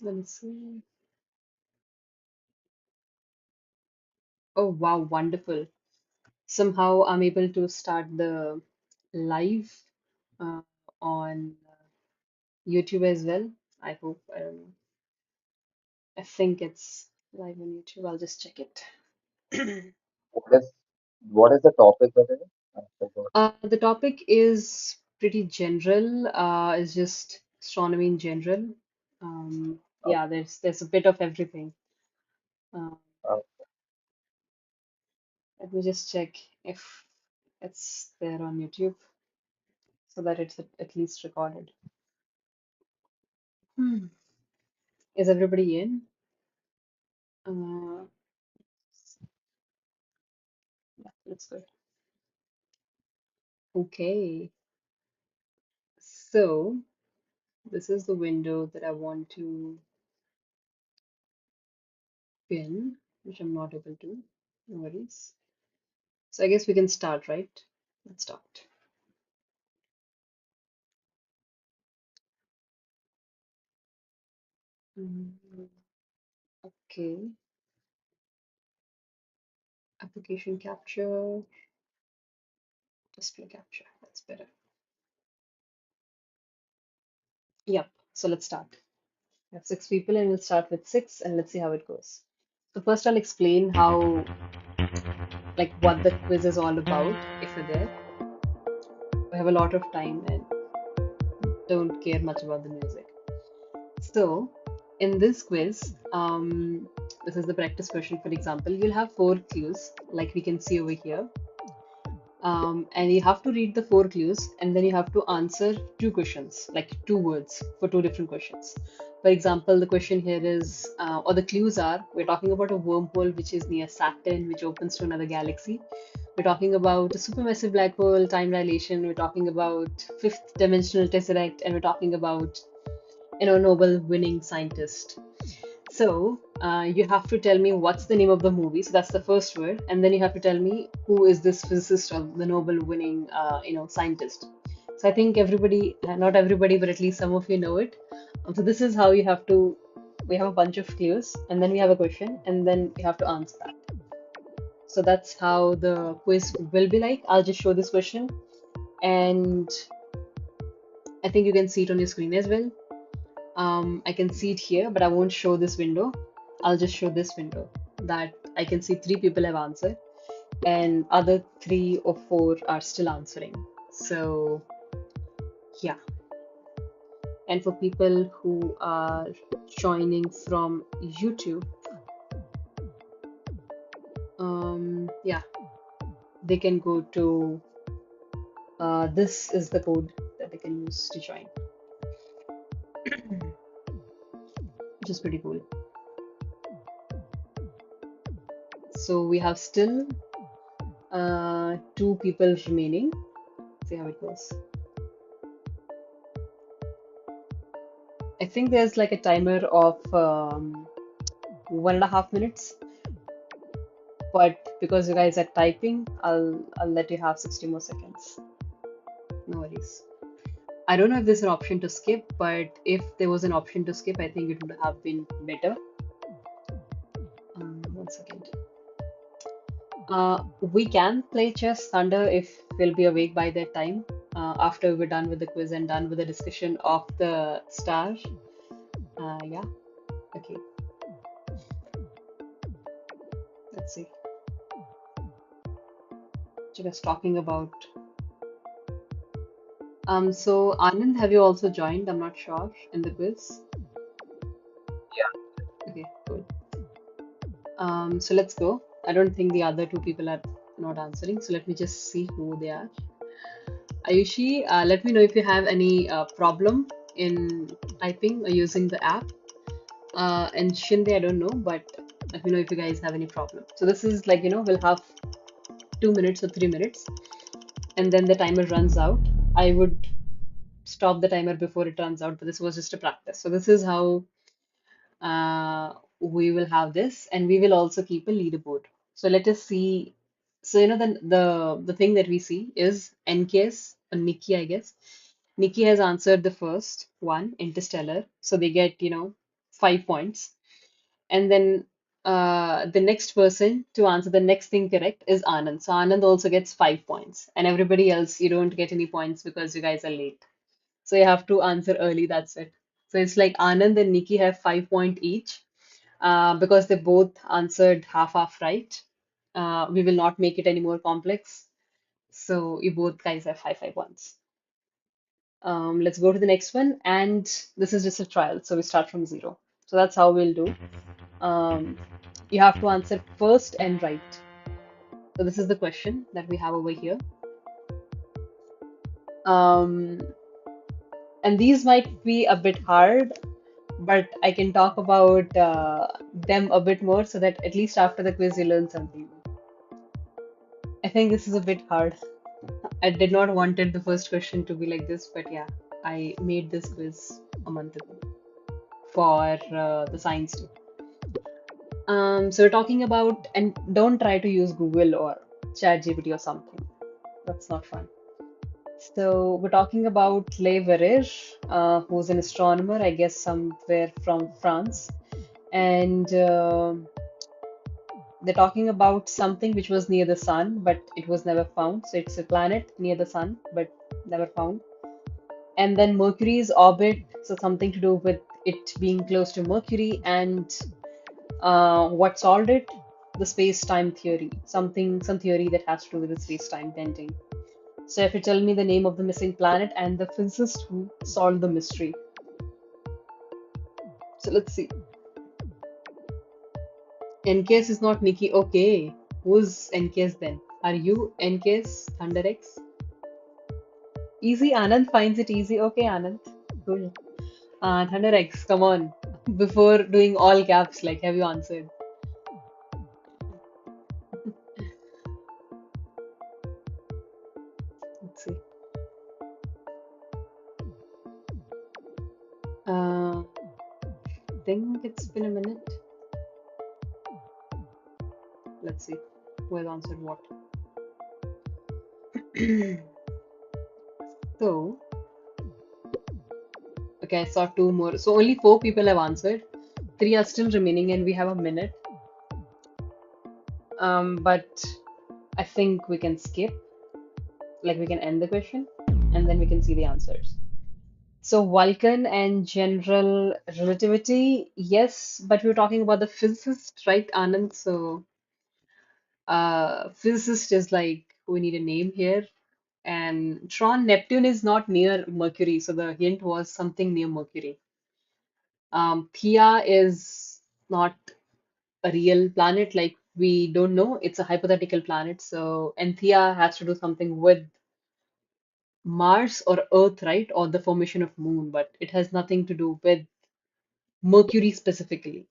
Let me see. Oh, wow, wonderful. Somehow I'm able to start the live uh, on YouTube as well. I hope. I don't know. I think it's live on YouTube. I'll just check it. What is what is the topic of it? I forgot. The topic is pretty general. It's just astronomy in general. Uh, Yeah, there's a bit of everything. Uh, uh, Let me just check if it's there on YouTube so that it's at least recorded. Hmm. Is everybody in? Uh, yeah, let's go. Okay, so this is the window that I want to pin, which I'm not able to. No worries. So I guess we can start, right? Let's start. Mm, okay, application capture, display capture. That's better. Yep. So let's start. We have six people, and we'll start with six, and let's see how it goes. So first, I'll explain how, like, what the quiz is all about. If you're there, we have a lot of time and don't care much about the music. So, in this quiz, this is the practice question. For example, you'll have four clues, like we can see over here. And you have to read the four clues and then you have to answer two questions, like two words for two different questions. For example, the question here is, or the clues are, we're talking about a wormhole which is near Saturn, which opens to another galaxy. We're talking about a supermassive black hole, time dilation. We're talking about fifth dimensional tesseract, and we're talking about, Nobel winning scientist. So you have to tell me what's the name of the movie. So that's the first word, and then you have to tell me who is this physicist or the Nobel-winning, scientist. So I think everybody, not everybody, but at least some of you know it. So this is how you have to. We have a bunch of clues, and then we have a question, and then you have to answer that. So that's how the quiz will be like. I'll just show this question, and I think you can see it on your screen as well. I can see it here, but I won't show this window. I'll just show this window that I can see three people have answered and other three or four are still answering. So, yeah. And for people who are joining from YouTube, yeah, they can go to this is the code that they can use to join, which is pretty cool. So we have still two people remaining. See how it goes. I think there's like a timer of 1.5 minutes, but because you guys are typing, I'll let you have 60 more seconds. No worries. I don't know if there's an option to skip, but if there was an option to skip, I think it would have been better. 1 second. We can play Chess Thunder if we'll be awake by that time. After we're done with the quiz and done with the discussion of the star. Yeah. Okay. Let's see. Just talking about. So Anand, have you also joined? I'm not sure in the quiz. Okay, cool. So let's go. I don't think the other two people are not answering, so let me just see who they are. Ayushi, let me know if you have any problem in typing or using the app. And Shinde, I don't know, but let me know if you guys have any problem. So this is like, we'll have 2 minutes or 3 minutes, and then the timer runs out. I would stop the timer before it runs out, but this was just a practice. So this is how we will have this, and we will also keep a leaderboard. So let us see. So the thing that we see is NKS or Nikki, I guess. Nikki has answered the first one, Interstellar. So they get 5 points. And then the next person to answer the next thing correct is Anand. So Anand also gets 5 points. And everybody else, you don't get any points because you guys are late. So you have to answer early, that's it. So it's like Anand and Nikki have 5 points each because they both answered half right. We will not make it any more complex. So you both guys have 5 5 points. Let's go to the next one. And this is just a trial. So we start from zero. So that's how we'll do. Um, you have to answer first and right. So this is the question that we have over here. Um, and these might be a bit hard, but I can talk about them a bit more so that at least after the quiz you learn something. I think this is a bit hard. I did not wanted the first question to be like this, but yeah, I made this quiz a month ago for the science too. So we're talking about, and don't try to use Google or ChatGPT or something. That's not fun. So we're talking about Le Verrier, who's an astronomer, I guess somewhere from France, and they're talking about something which was near the sun, but it was never found. So it's a planet near the sun, but never found. And then Mercury's orbit, so something to do with it being close to Mercury, and what solved it? The space-time theory, some theory that has to do with the space-time bending. So if you tell me the name of the missing planet and the physicist who solved the mystery. So let's see. NKS is not Nikki. Okay. Who's NKS then? Are you NKS Thunder X? Easy. Anand finds it easy. Okay, Anand. Cool. Thunder X, come on. Before doing all caps, like, have you answered? Let's see. I think it's been a minute. Let's see who has answered what. So, okay, I saw two more. So only four people have answered. Three are still remaining, and we have a minute. But I think we can skip, like we can end the question, and then we can see the answers. So Vulcan and general relativity, yes, but we were talking about the physicist, right, Anand? So physicist is like we need a name here. And Tron, Neptune is not near Mercury, so the hint was something near Mercury. Theia is not a real planet, like we don't know. It's a hypothetical planet. So, and Theia has to do something with Mars or Earth, right? Or the formation of moon, but it has nothing to do with Mercury specifically.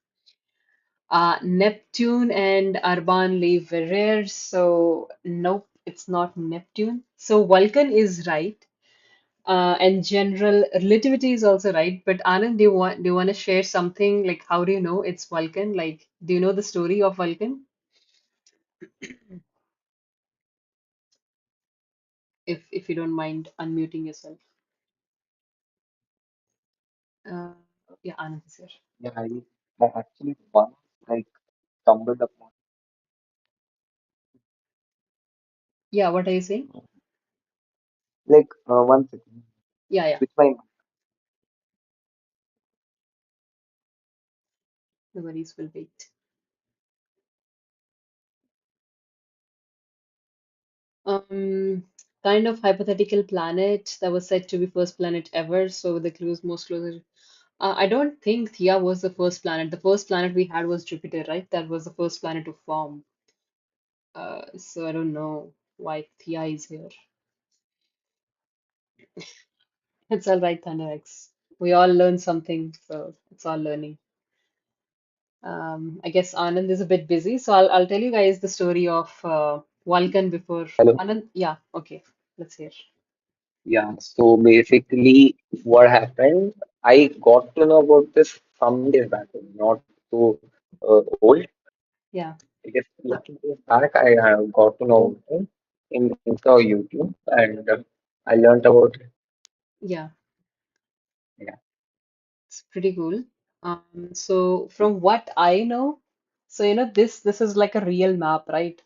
Neptune and Urban leave Verrier, so nope, it's not Neptune. So Vulcan is right. And general relativity is also right. But Anand, do you want to share something like how do you know it's Vulcan? Like, do you know the story of Vulcan? If you don't mind unmuting yourself. Uh, yeah, Anand is here. Yeah, I actually once like stumbled upon Yeah, what are you saying? like one second, Yeah, yeah. which my No worries, we'll wait. Um, kind of hypothetical planet that was said to be first planet ever. So the clues most closer. I don't think Theia was the first planet. The first planet we had was Jupiter, right? That was the first planet to form. So I don't know why Theia is here. It's all right, Thunder X. We all learn something, so it's all learning. I guess Anand is a bit busy, so I'll tell you guys the story of Vulcan before hello. Anand. Yeah, okay, let's hear. Yeah, so basically what happened, I got to know about this some days back, not so old. Yeah, I guess lucky days back I got to know about it in Insta or YouTube, and I learned about it. yeah, Yeah. it's pretty cool. So from what I know, so this is like a real map, right?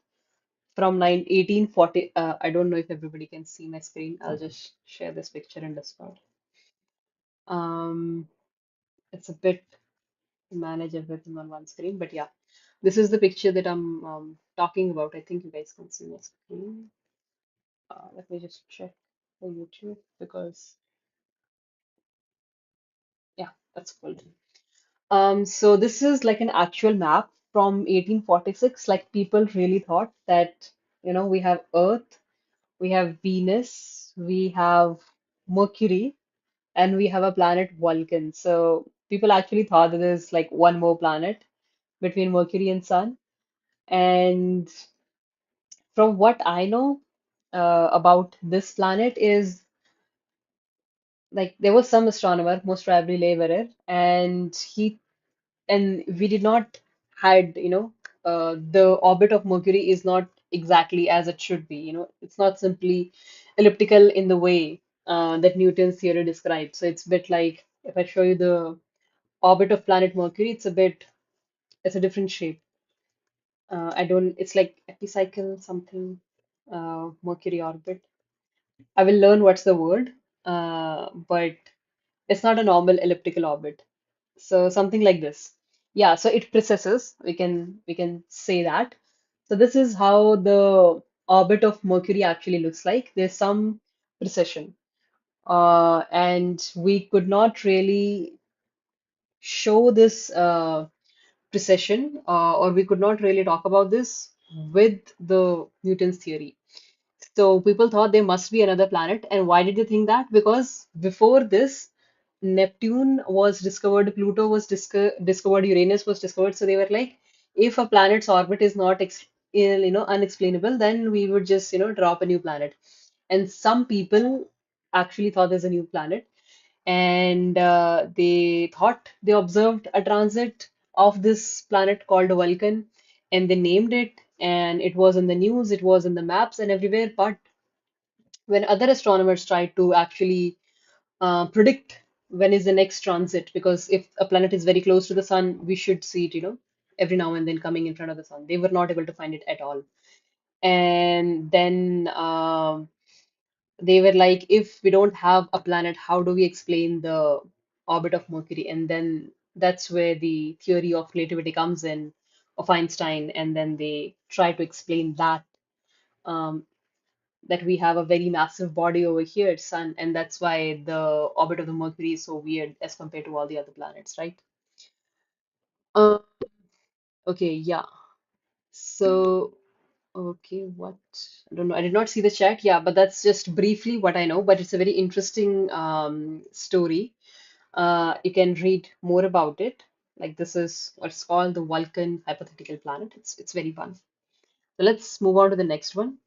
From 1840. I don't know if everybody can see my screen. I'll just share this picture in Discord. Um, it's a bit to manage everything on one screen, but yeah, this is the picture that I'm talking about. I think you guys can see my screen. Let me just check for YouTube because yeah, that's cool. So this is like an actual map from 1846. Like people really thought that, we have Earth, we have Venus, we have Mercury, and we have a planet Vulcan. So people actually thought that there's like one more planet between Mercury and Sun. And from what I know about this planet is like there was some astronomer, most probably Leverett, and we did not had, the orbit of Mercury is not exactly as it should be. It's not simply elliptical in the way that Newton's theory described. So it's a bit like if I show you the orbit of planet Mercury, it's a different shape. I don't, it's like epicycle something, Mercury orbit. I will learn what's the word, but it's not a normal elliptical orbit. So something like this. Yeah, so it precesses. We can say that. So this is how the orbit of Mercury actually looks like. There's some precession. And we could not really show this precession, or we could not really talk about this with the Newton's theory. So people thought there must be another planet. And why did they think that? Because before this, Neptune was discovered, Pluto was discovered, Uranus was discovered. So they were like, if a planet's orbit is not unexplainable, then we would just drop a new planet. And some people actually thought there's a new planet, and they thought they observed a transit of this planet called Vulcan, and they named it, and it was in the news, it was in the maps and everywhere. But when other astronomers tried to actually predict when is the next transit, because if a planet is very close to the sun, we should see it, every now and then coming in front of the sun. They were not able to find it at all. And then they were like, if we don't have a planet, how do we explain the orbit of Mercury? And then that's where the theory of relativity comes in, of Einstein, and then they try to explain um, that we have a very massive body over here, Sun, and that's why the orbit of the Mercury is so weird as compared to all the other planets, right? Uh, okay, yeah. So, okay, what? I don't know. I did not see the chat. Yeah, but that's just briefly what I know. But it's a very interesting story. You can read more about it. Like this is what's called the Vulcan hypothetical planet. It's very fun. So let's move on to the next one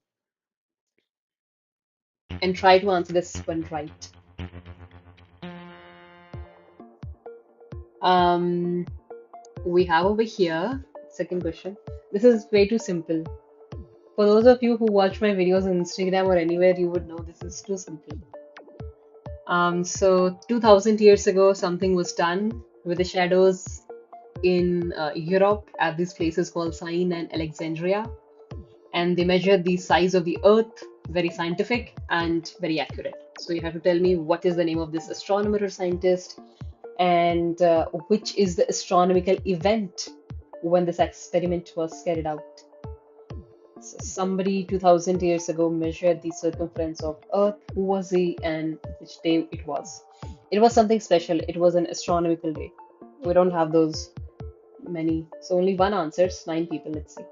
and try to answer this one right. Um, we have over here, second question. This is way too simple. For those of you who watch my videos on Instagram or anywhere, you would know this is too simple. So 2000 years ago, something was done with the shadows in Europe at these places called Syene and Alexandria, and they measured the size of the Earth, very scientific and very accurate. So you have to tell me what is the name of this astronomer or scientist, and which is the astronomical event when this experiment was carried out. So somebody 2000 years ago measured the circumference of Earth. Who was he and which day it was? It was something special. It was an astronomical day. We don't have those many. So only one answers, nine people. Let's see.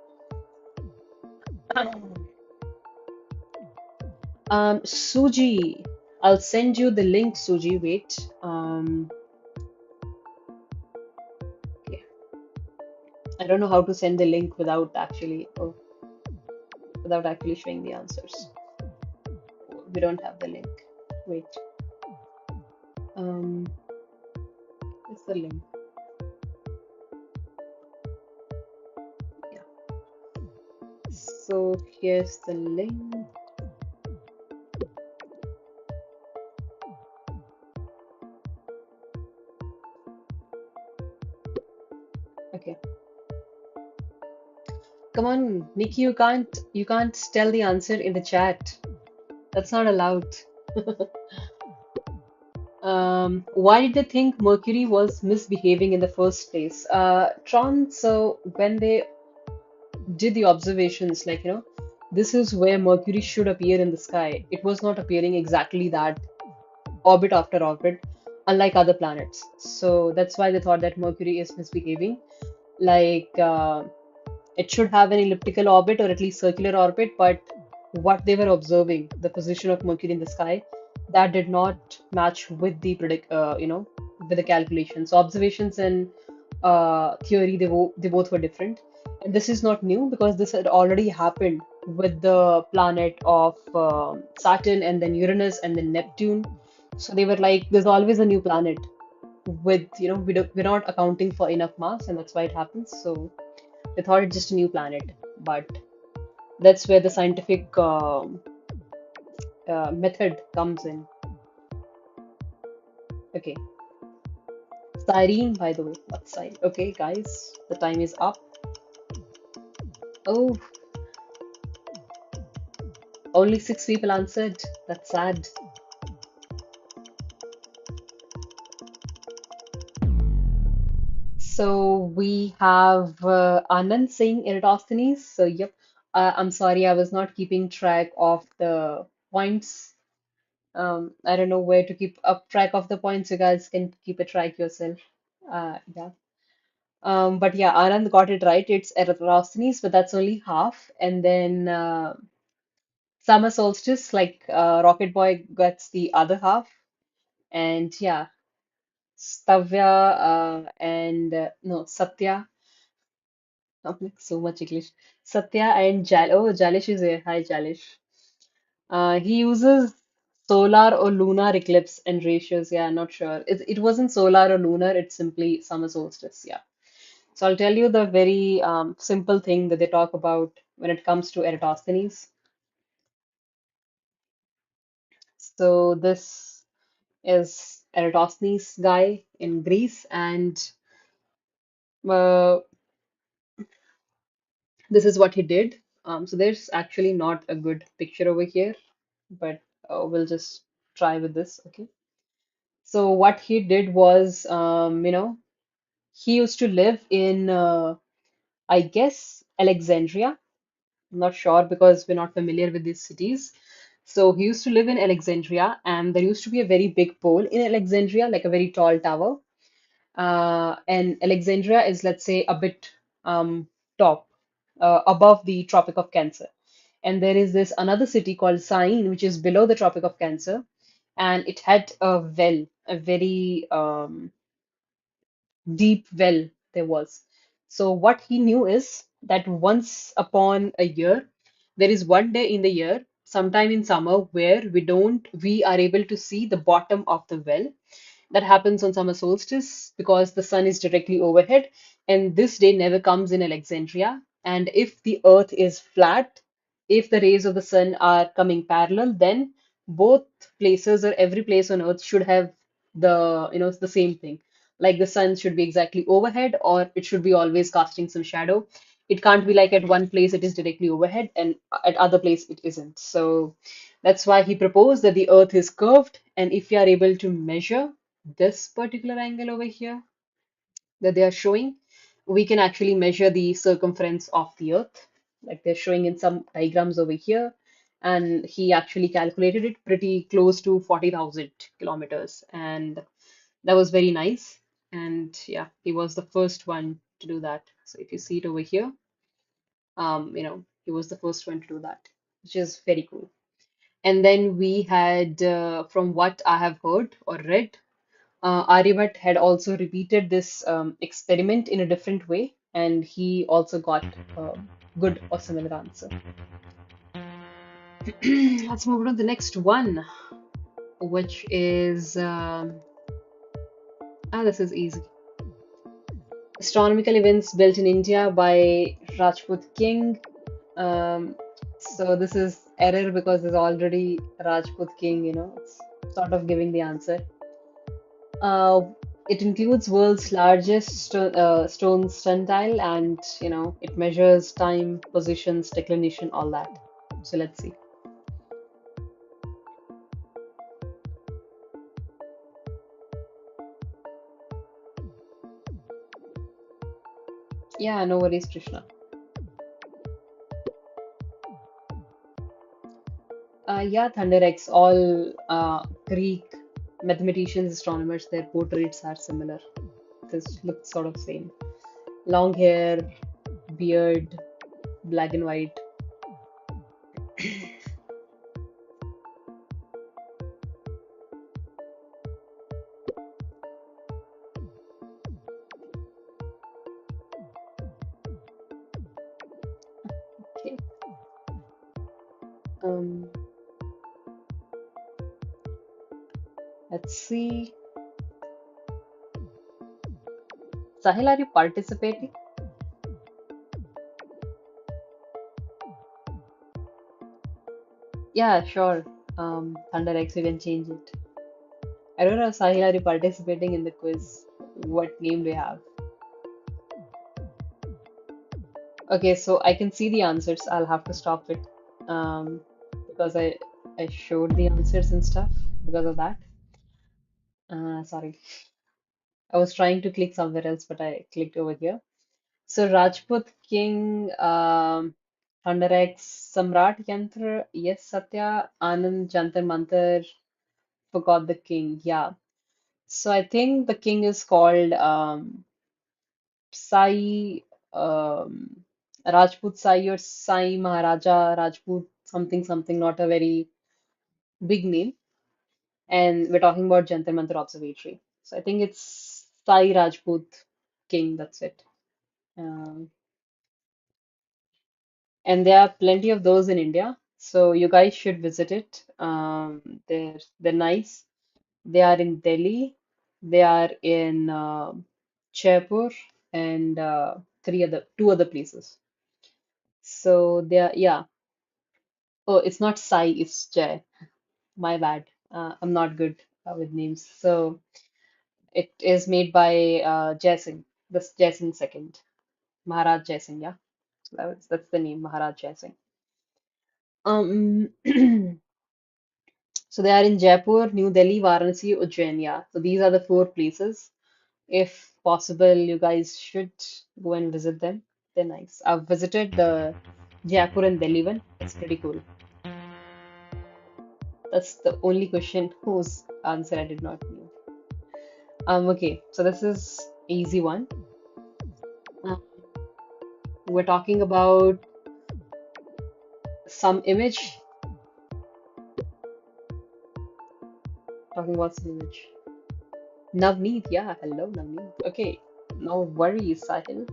Suji, I'll send you the link, Suji. Wait. Okay. I don't know how to send the link without actually showing the answers. We don't have the link. Wait. Um, it's the link. Yeah. So here's the link. Okay. Come on, Nikki, you can't tell the answer in the chat. That's not allowed. Why did they think Mercury was misbehaving in the first place? Tron, so when they did the observations, like, this is where Mercury should appear in the sky. It was not appearing exactly that orbit after orbit, unlike other planets. So that's why they thought that Mercury is misbehaving. Like, it should have an elliptical orbit or at least circular orbit, but what they were observing, the position of Mercury in the sky, that did not match with the with the calculations. So observations and theory, they both were different. And this is not new because this had already happened with the planet of Saturn and then Uranus and then Neptune. So they were like, there's always a new planet with, we're not accounting for enough mass, and that's why it happens. So they thought it's just a new planet, but that's where the scientific method comes in. Okay, Cyrene, by the way, what's Cyrene? Okay, guys, the time is up. Oh, only 6 people answered. That's sad. So we have Anand saying Eratosthenes. So yep, I'm sorry, I was not keeping track of the points. I don't know where to keep up track of the points. You guys can keep a track yourself. Yeah. But yeah, Anand got it right. It's Eratosthenes, but that's only half. And then Summer Solstice, like Rocket Boy, gets the other half. And yeah, Stavya and no, Satya. I'm like so much English. Satya and Jalish is here. Hi, Jalish. He uses solar or lunar eclipse and ratios. Yeah, not sure. It wasn't solar or lunar, it's simply summer solstice. Yeah. So I'll tell you the very simple thing that they talk about when it comes to Eratosthenes. So this is Eratosthenes guy in Greece, and uh, this is what he did. So there's actually not a good picture over here, but we'll just try with this. Okay. So what he did was, he used to live in, I guess, Alexandria. I'm not sure because we're not familiar with these cities. So he used to live in Alexandria, and there used to be a very big pole in Alexandria, like a very tall tower. And Alexandria is, let's say, a bit top, above the Tropic of Cancer. And there is this another city called Syene, which is below the Tropic of Cancer, and it had a well, a very deep well there was. So what he knew is that once upon a year, there is one day in the year, sometime in summer, where we are able to see the bottom of the well. That happens on summer solstice because the sun is directly overhead, and this day never comes in Alexandria. And if the earth is flat, if the rays of the sun are coming parallel, then both places or every place on earth should have the same thing. Like the sun should be exactly overhead, or it should be always casting some shadow. It can't be like at one place it is directly overhead and at other place it isn't. So that's why he proposed that the earth is curved, and if you are able to measure this particular angle over here that they are showing, we can actually measure the circumference of the earth, like they're showing in some diagrams over here. And he actually calculated it pretty close to 40,000 kilometers, and that was very nice. And yeah, he was the first one to do that. So if you see it over here, he was the first one to do that, which is very cool. And then we had, from what I have heard or read, Aryabhat had also repeated this experiment in a different way, and he also got a good or similar answer. Let's move on to the next one, which is this is easy. Astronomical events built in India by Rajput king. Um, so this is error because there's already Rajput king, it's sort of giving the answer. It includes world's largest stone sundial, and it measures time, positions, declination, all that. So let's see. Yeah, no worries, Krishna. Yeah, Thunder X, all Greek mathematicians, astronomers, their portraits are similar. This looks sort of same. Long hair, beard, black and white. Okay. Um, let's see. Sahil, are you participating? Yeah, sure. Thunder X, you can change it. I don't know, Sahil, are you participating in the quiz? What name do you have? Okay, so I can see the answers. I'll have to stop it. Um, because I showed the answers and stuff because of that. Sorry. I was trying to click somewhere else, but I clicked over here. So Rajput King, Thunder X, Samrat Yantra, yes, Satya, Anand, Jantar Mantar, forgot the king. Yeah. So I think the king is called Sai Rajput Sai or Sai Maharaja Rajput something something, not a very big name. And we're talking about Jantar Mantar Observatory. So I think it's Sai Rajput King, that's it. Um, and there are plenty of those in India. So you guys should visit it. They're nice. They are in Delhi, they are in Jaipur, and two other places. So they are, yeah. Oh, it's not Sai, it's Jai. My bad. I'm not good with names. So it is made by Jai Singh, this Jai Singh second, Maharaj Jai Singh. Yeah, that's the name, Maharaj Jai Singh. Um, so they are in Jaipur, New Delhi, Varanasi, Ujjain. Yeah, so these are the four places. If possible, you guys should go and visit them. They're nice. I've visited the Jaipur and Delhi one. It's pretty cool. That's the only question whose answer I did not know. Okay, so this is easy one. Um, we're talking about some image. Talking about some image. Navneet, yeah, hello Navneet. Okay, no worries, Sahil.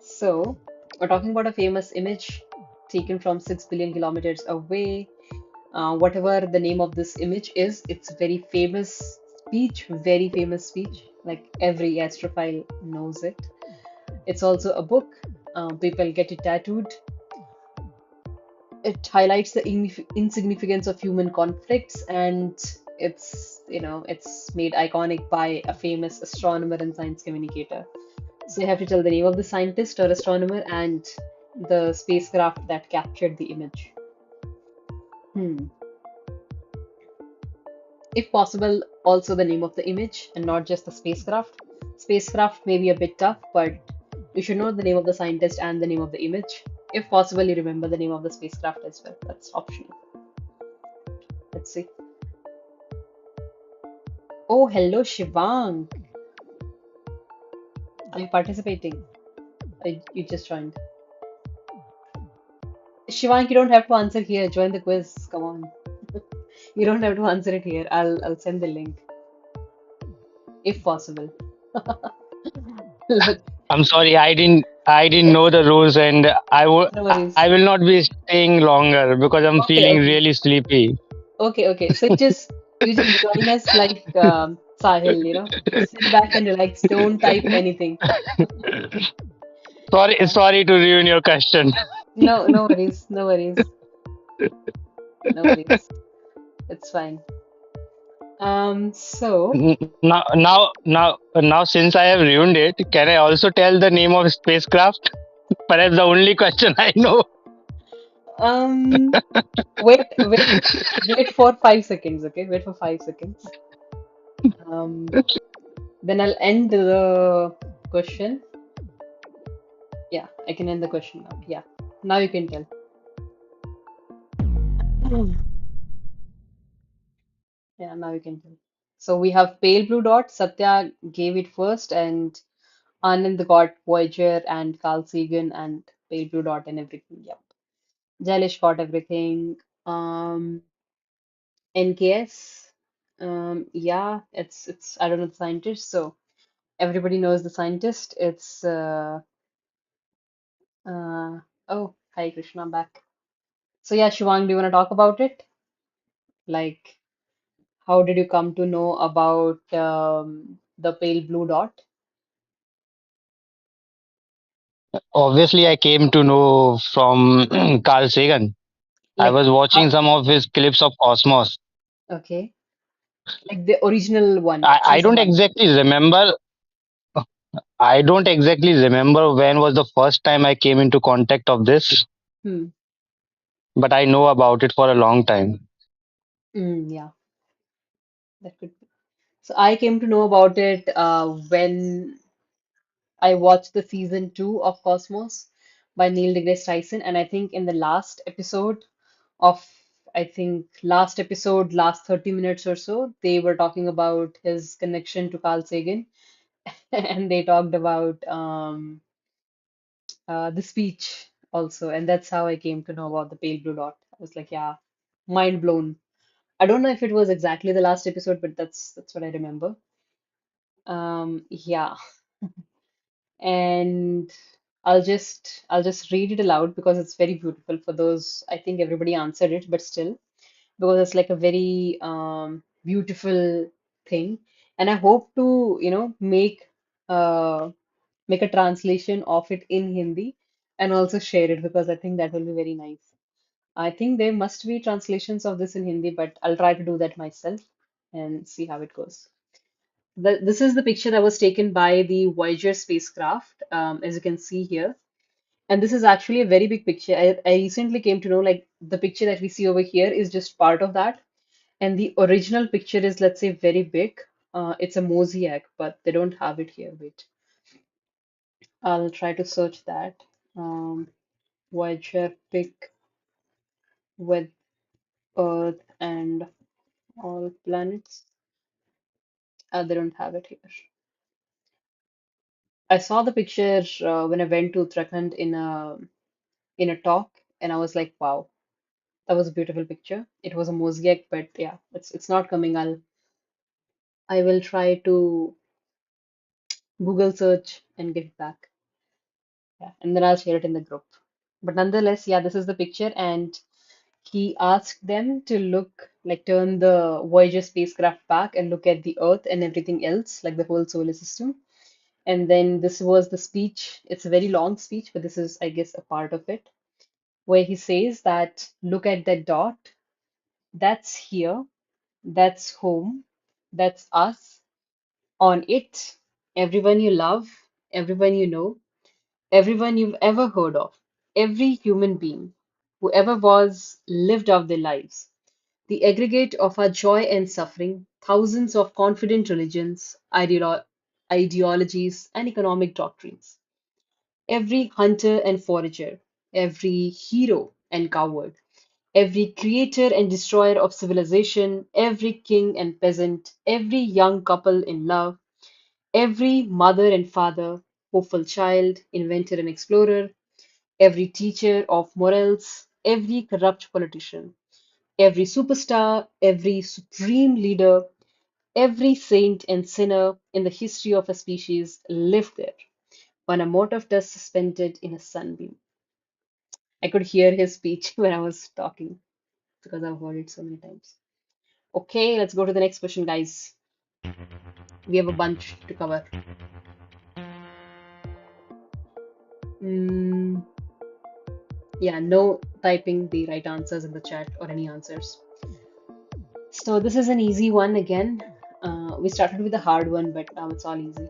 So, we're talking about a famous image taken from 6 billion kilometers away. Whatever the name of this image is, it's very famous speech, very famous speech. Like every astrophile knows it. It's also a book. People get it tattooed. It highlights the insignificance of human conflicts, and it's made iconic by a famous astronomer and science communicator. So you have to tell the name of the scientist or astronomer and the spacecraft that captured the image. Hmm. If possible, also the name of the image and not just the spacecraft. Spacecraft may be a bit tough, but you should know the name of the scientist and the name of the image. If possible, you remember the name of the spacecraft as well. That's optional. Let's see. Oh, hello, Shivang. Are you participating? You just joined. Shivang, you don't have to answer here. Join the quiz. Come on. You don't have to answer it here. I'll send the link if possible. Look, I'm sorry, I didn't know it's the rules, and no I worries. will not be staying longer because I'm Okay, feeling okay. really sleepy. Okay. So you just join us like Sahil, Just sit back and relax. Don't type anything. Yeah. Sorry to ruin your question. No, no worries. No worries. No worries. It's fine. So Now, since I have ruined it, can I also tell the name of spacecraft? Perhaps the only question I know. um wait for 5 seconds, okay? Wait for 5 seconds. Um then I'll end the question. Yeah, I can end the question now. Yeah. Now you can tell. Yeah, now you can tell. So we have pale blue dot. Satya gave it first, and Anand got Voyager and Carl Sagan and pale blue dot and everything. Yep. Jalish got everything. NKS. Yeah, it's I don't know the scientist, so everybody knows the scientist. It's oh, hi Krishna, I'm back. So yeah, Shivang, do you want to talk about it? Like, how did you come to know about the pale blue dot? Obviously, I came to know from Carl Sagan. I Like was watching how? some of his clips of Cosmos. Okay, like the original one, I season don't one. exactly remember. I don't exactly remember when was the first time I came into contact of this, Hmm. but I know about it for a long time. Yeah, that could be. So I came to know about it when I watched the season two of Cosmos by Neil deGrasse Tyson, and I think in the last episode of I think last episode, last 30 minutes or so, they were talking about his connection to Carl Sagan, and they talked about the speech also, and that's how I came to know about the pale blue dot. I was like, yeah, mind blown. I don't know if it was exactly the last episode, but that's what I remember. Yeah, and I'll just read it aloud because it's very beautiful for those. I think everybody answered it, but still, because it's like a very beautiful thing, and I hope to uh, make a translation of it in Hindi and also share it because I think that will be very nice. I think there must be translations of this in Hindi, but I'll try to do that myself and see how it goes. This is the picture that was taken by the Voyager spacecraft, as you can see here. And this is actually a very big picture. I recently came to know like the picture that we see over here is just part of that. And the original picture is, let's say, very big. It's a mosaic, but they don't have it here. Wait, I'll try to search that. Voyager pic with Earth and all planets. They don't have it here. I saw the picture when I went to Uttarakhand in a talk, and I was like, wow, that was a beautiful picture. It was a mosaic, but yeah, it's not coming. I will try to Google search and get it back. Yeah, and then I'll share it in the group. But nonetheless, yeah, this is the picture, and he asked them to look, like turn the Voyager spacecraft back and look at the Earth and everything else, like the whole solar system. And then this was the speech. It's a very long speech, but this is, I guess, a part of it, where he says that look at that dot, that's here, that's home, that's us, on it, everyone you love, everyone you know, everyone you've ever heard of, every human being, whoever was, lived out their lives, the aggregate of our joy and suffering, thousands of confident religions, ideologies, and economic doctrines. Every hunter and forager, every hero and coward, every creator and destroyer of civilization, every king and peasant, every young couple in love, every mother and father, hopeful child, inventor and explorer, every teacher of morals, every corrupt politician, every superstar, every supreme leader, every saint and sinner in the history of a species lived there on a mote of dust suspended in a sunbeam. I could hear his speech when I was talking because I've heard it so many times. Okay, let's go to the next question, guys. We have a bunch to cover. Mm, yeah, no typing the right answers in the chat or any answers. So this is an easy one again. We started with a hard one, but now it's all easy.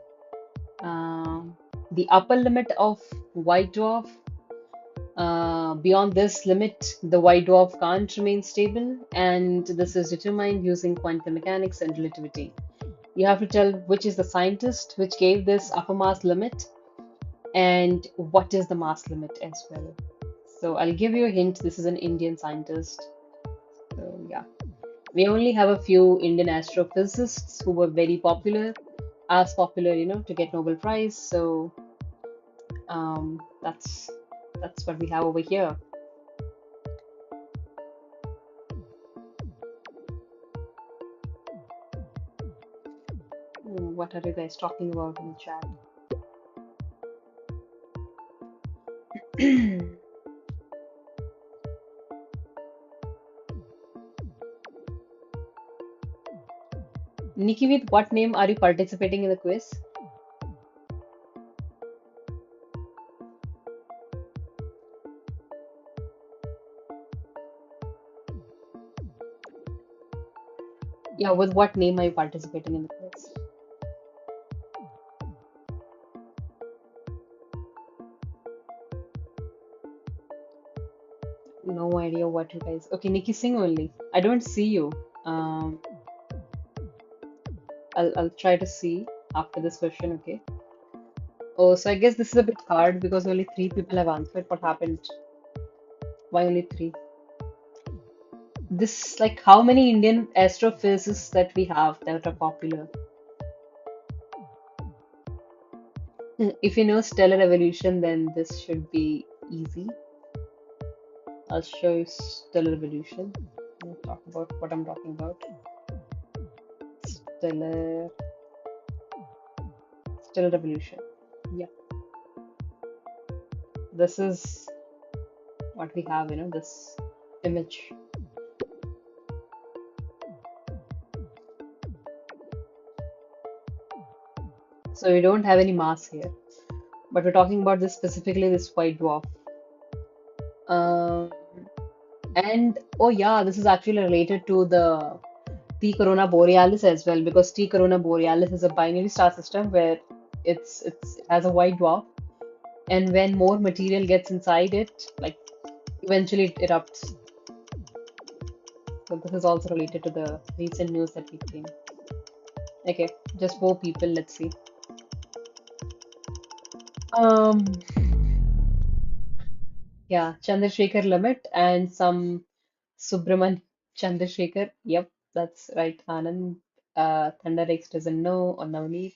The upper limit of white dwarf. Beyond this limit, the white dwarf can't remain stable, and this is determined using quantum mechanics and relativity. You have to tell which is the scientist which gave this upper mass limit and what is the mass limit as well. So I'll give you a hint. This is an Indian scientist. So yeah, we only have a few Indian astrophysicists who were very popular, as popular, to get Nobel Prize. So that's what we have over here. What are you guys talking about in the chat? Nikki, with what name are you participating in the quiz? Yeah, with what name are you participating in the quiz? No idea what you guys. Okay, Nikki, sing only. I don't see you. Um, I'll try to see after this question. Okay. Oh, so I guess this is a bit hard because only three people have answered. What happened? Why only three? This, like, how many Indian astrophysicists that we have that are popular? If you know stellar evolution, then this should be easy. I'll show you stellar evolution. I'll talk about what I'm talking about. Stellar, stellar evolution. Yeah, this is what we have, this image. So we don't have any mass here, but we're talking about this specifically, this white dwarf. Um, and oh yeah, this is actually related to the T Corona Borealis as well, because T Corona Borealis is a binary star system where it has a white dwarf, and when more material gets inside it, like eventually it erupts. So this is also related to the recent news that we've seen. Okay, just four people. Let's see. Um, yeah, Chandrasekhar Limit and some Subraman Chandrasekhar. Yep, that's right. Anand, Thunder X doesn't know, or Navneet.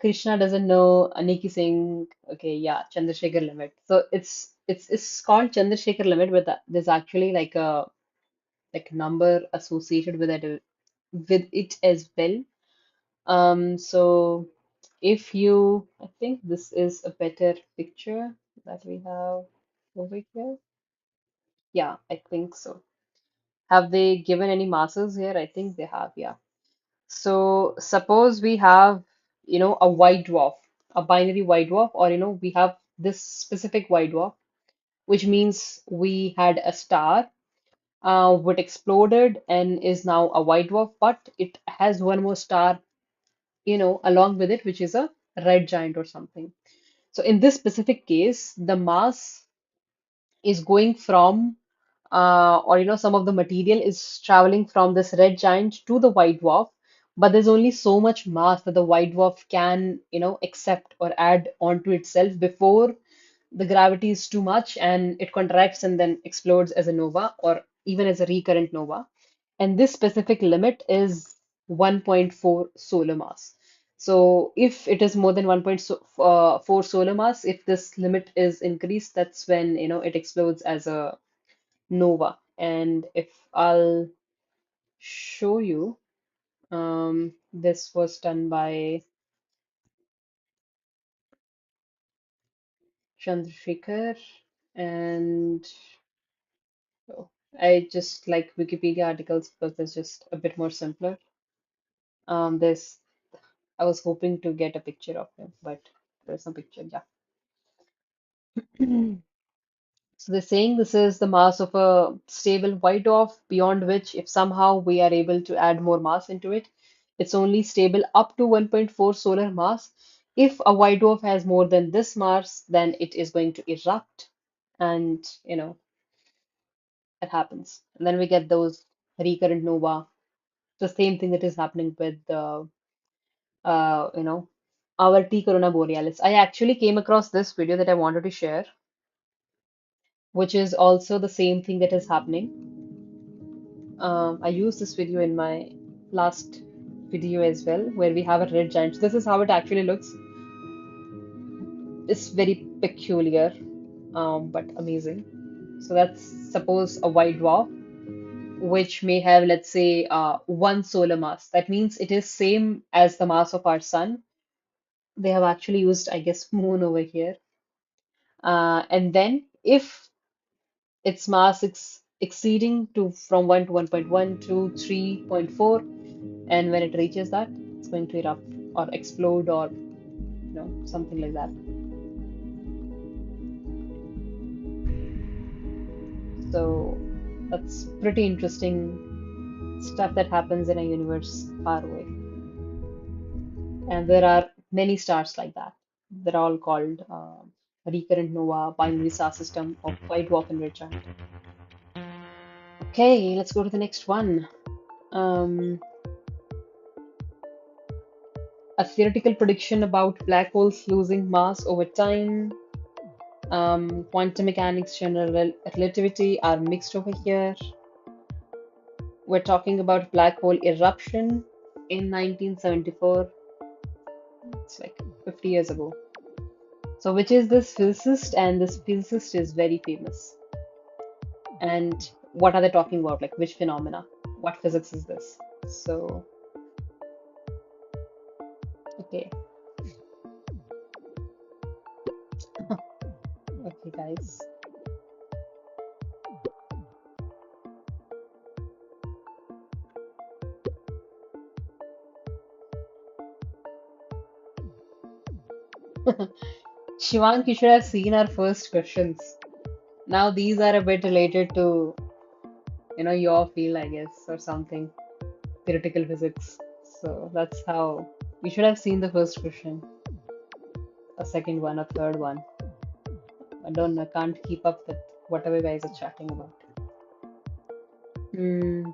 Krishna doesn't know. Aniki Singh. Okay, yeah, Chandrasekhar Limit. So it's called Chandrasekhar Limit, but there's actually like a number associated with it as well. So if you, I think this is a better picture that we have over here. Yeah, I think so. Have they given any masses here? I think they have, yeah. So suppose we have, a white dwarf, a binary white dwarf, or we have this specific white dwarf, which means we had a star, what exploded and is now a white dwarf, but it has one more star, along with it, which is a red giant or something. So in this specific case, the mass is going from, or some of the material is traveling from this red giant to the white dwarf, but there's only so much mass that the white dwarf can, accept or add onto itself before the gravity is too much and it contracts and then explodes as a nova or even as a recurrent nova. And this specific limit is 1.4 solar mass. So if it is more than 1.4 solar mass, if this limit is increased, that's when it explodes as a nova. And if I'll show you, this was done by Chandrasekhar, and oh, I just like Wikipedia articles because it's just a bit more simpler. There's I was hoping to get a picture of him, but there's no picture. Yeah. So they're saying this is the mass of a stable white dwarf, beyond which, if somehow we are able to add more mass into it, it's only stable up to 1.4 solar mass. If a white dwarf has more than this mass, then it is going to erupt, and it happens. And then we get those recurrent nova, the same thing that is happening with uh, you know, our T Corona Borealis. I actually came across this video that I wanted to share, which is also the same thing that is happening. I used this video in my last video as well, where we have a red giant. This is how it actually looks. It's very peculiar, but amazing. So that's suppose a white dwarf, which may have, let's say, one solar mass. That means it is same as the mass of our sun. They have actually used, I guess, moon over here. And then if its mass exceeding to from 1 to 1.1 to 3.4, and when it reaches that, it's going to erupt or explode or something like that. So that's pretty interesting stuff that happens in a universe far away. And there are many stars like that. They're all called recurrent nova, binary star system of white dwarf and red giant. Okay, let's go to the next one. Um, a theoretical prediction about black holes losing mass over time. Quantum mechanics, general relativity are mixed over here. We're talking about black hole eruption in 1974. It's like 50 years ago. So, which is this physicist? And this physicist is very famous. And what are they talking about? Like, which phenomena? What physics is this? So, okay, okay, guys. Shivank, you should have seen our first questions. Now, these are a bit related to, your field, I guess, or something, theoretical physics. So that's how you should have seen the first question, a second one, a third one. I don't know, I can't keep up with whatever you guys are chatting about. Hmm,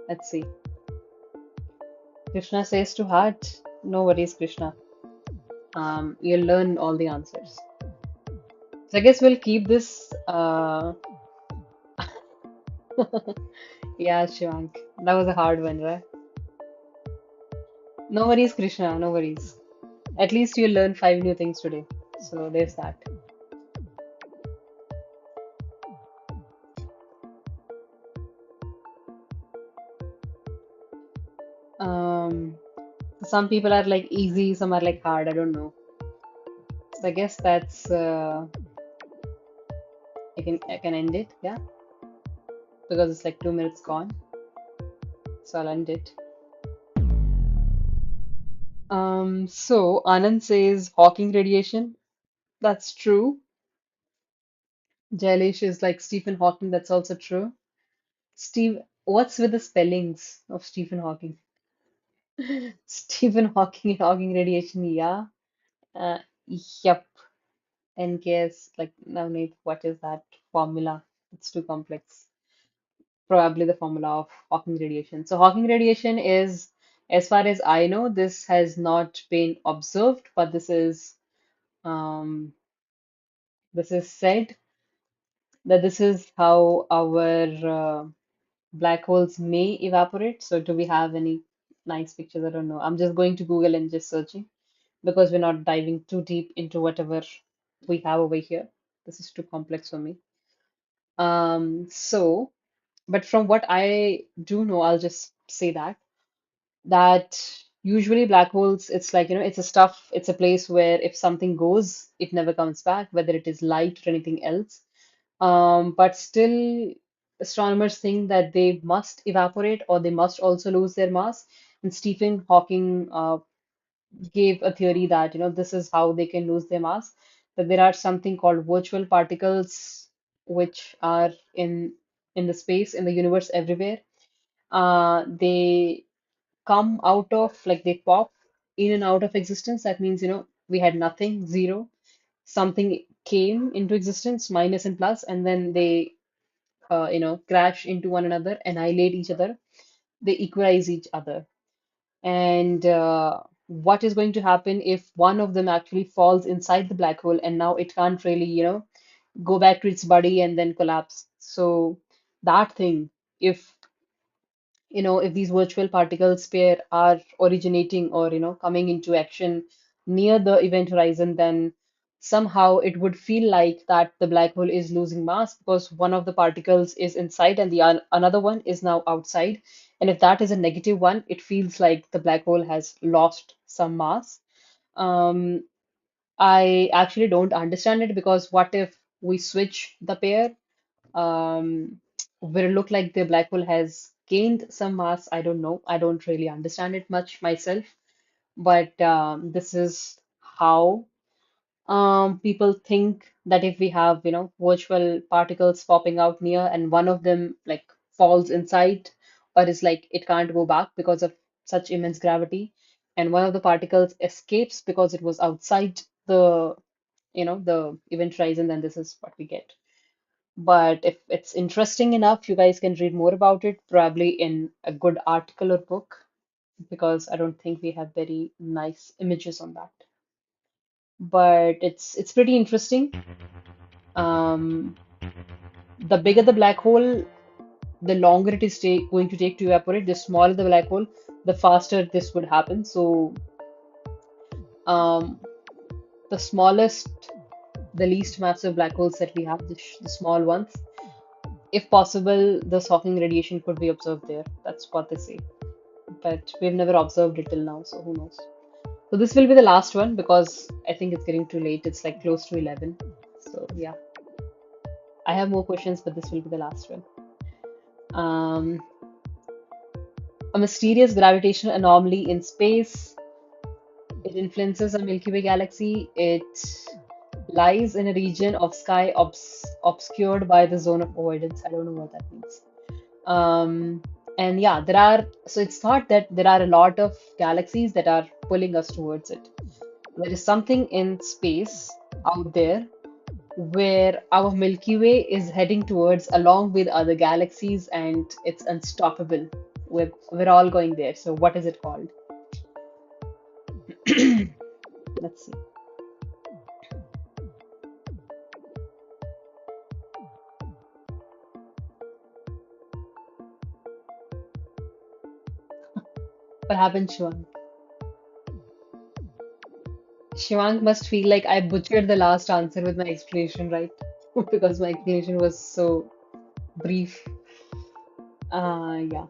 let's see. Krishna says to heart, no worries, Krishna. You'll learn all the answers. So I guess we'll keep this. Yeah, Shivank, that was a hard one, right? No worries, Krishna, no worries. At least you'll learn five new things today. So there's that. Um, some people are like easy, some are like hard. I don't know. So I guess that's I can end it, yeah, because it's like 2 minutes gone. So I'll end it. So Anand says Hawking radiation. That's true. Jailesh is like Stephen Hawking. That's also true. Steve, what's with the spellings of Stephen Hawking? Stephen Hawking, Hawking radiation. Yeah. Uh, yep. NKS. Like now, Nate, what is that formula? It's too complex. Probably the formula of Hawking radiation. So Hawking radiation is, as far as I know, this has not been observed, but um, this is said that this is how our black holes may evaporate. So do we have any nice pictures? I don't know. I'm just going to Google and just searching because we're not diving too deep into whatever we have over here. This is too complex for me. So, but from what I do know, I'll just say that usually black holes, it's like, it's a stuff, it's a place where if something goes, it never comes back, whether it is light or anything else. But still, astronomers think that they must evaporate or they must also lose their mass. And Stephen Hawking gave a theory that, this is how they can lose their mass, that there are something called virtual particles which are in the space, in the universe, everywhere. They come out of, like, they pop in and out of existence. That means, we had nothing, zero. Something came into existence, minus and plus, and then they, crash into one another, annihilate each other. They equalize each other. And what is going to happen if one of them actually falls inside the black hole and now it can't really, go back to its body and then collapse? So that thing, if if these virtual particles pair are originating or coming into action near the event horizon, then somehow it would feel like that the black hole is losing mass because one of the particles is inside and the another one is now outside. And if that is a negative one, it feels like the black hole has lost some mass. um, I actually don't understand it, because what if we switch the pair? Will it look like the black hole has gained some mass? I don't know. I don't really understand it much myself, but this is how people think that if we have, virtual particles popping out near and one of them like falls inside, or is like it can't go back because of such immense gravity, and one of the particles escapes because it was outside the event horizon, then this is what we get. But if it's interesting enough, you guys can read more about it, probably in a good article or book, because I don't think we have very nice images on that. But it's pretty interesting. Um, the bigger the black hole, the longer it is going to take to evaporate. The smaller the black hole, the faster this would happen. So, um, the smallest, the least massive black holes that we have, the small ones, if possible, the Hawking radiation could be observed there. That's what they say. But we've never observed it till now, so who knows? So this will be the last one because I think it's getting too late. It's like close to 11. So yeah, I have more questions, but this will be the last one. Um, a mysterious gravitational anomaly in space. It influences the Milky Way galaxy. It lies in a region of sky obscured by the zone of avoidance. I don't know what that means. Um, and yeah, so it's thought that there are a lot of galaxies that are pulling us towards it. There is something in space out there where our Milky Way is heading towards, along with other galaxies, and it's unstoppable. We're all going there. So what is it called? Let's see. What happened, Shivang? Shivang must feel like I butchered the last answer with my explanation, right? Because my explanation was so brief. Yeah.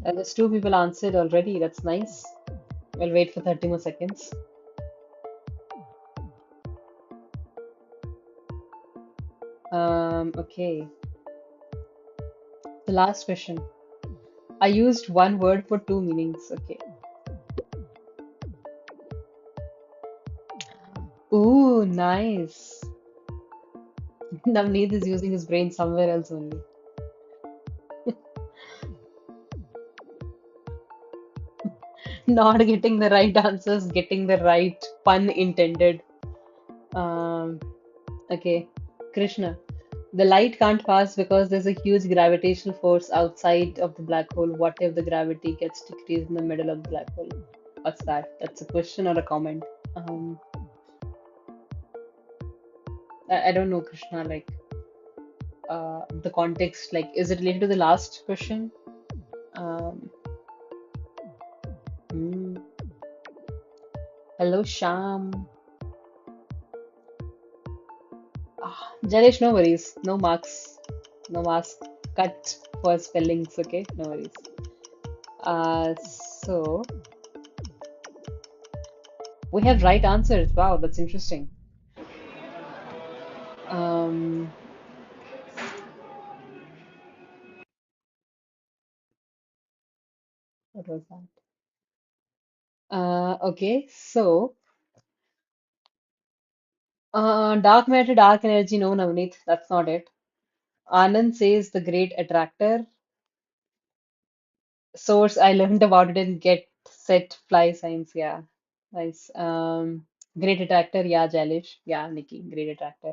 There's two people answered already. That's nice. We'll wait for 30 more seconds. Okay. The last question. I used one word for two meanings. Okay. Ooh, nice. Navneet is using his brain somewhere else only. Not getting the right answers, getting the right pun intended. Um, okay. Krishna. The light can't pass because there's a huge gravitational force outside of the black hole. What if the gravity gets decreased in the middle of the black hole? What's that? That's a question or a comment? Um, I don't know, Krishna. Like, the context. Like, is it related to the last question? Um, hmm. Hello, Sham. Jaresh, no worries. No marks. No marks cut for spellings. Okay, no worries. So we have right answers. Wow, that's interesting. Um, what was that? Okay, so Dark matter, dark energy. No, Navneet, that's not it. Anand says the great attractor. Source, I learned about it in Get Set Fly Science. Yeah, nice. Great attractor. Yeah, Jalish. Yeah, Nikki, great attractor.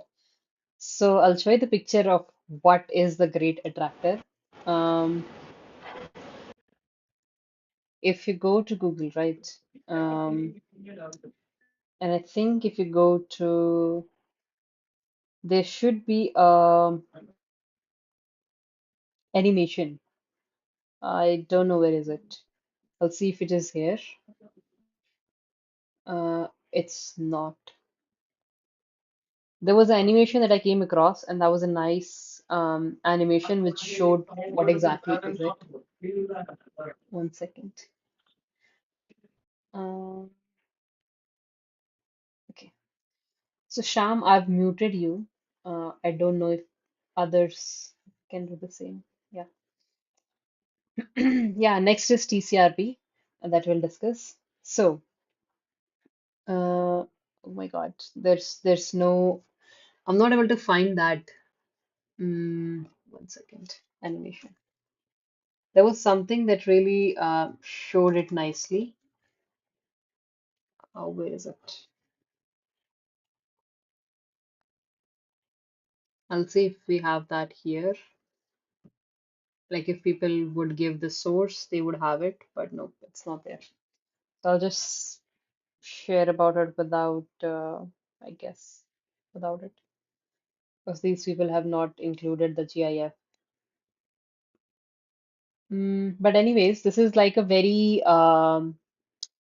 So I'll show you the picture of what is the great attractor. Um, if you go to Google, right? Um, and I think if you go to, there should be animation. I don't know where is it. I'll see if it is here. It's not. There was an animation that I came across, and that was a nice animation which showed what exactly is it. One second. Uh, okay. So Sham, I've muted you. I don't know if others can do the same. Yeah. Yeah, next is TCRP that we'll discuss. So, oh my God, there's no, I'm not able to find that. One second. Animation. There was something that really showed it nicely. Oh, where is it? I'll see if we have that here. Like if people would give the source, they would have it, but no, it's not there. So I'll just share about it without, I guess, without it, because these people have not included the GIF. But anyways, this is like a very,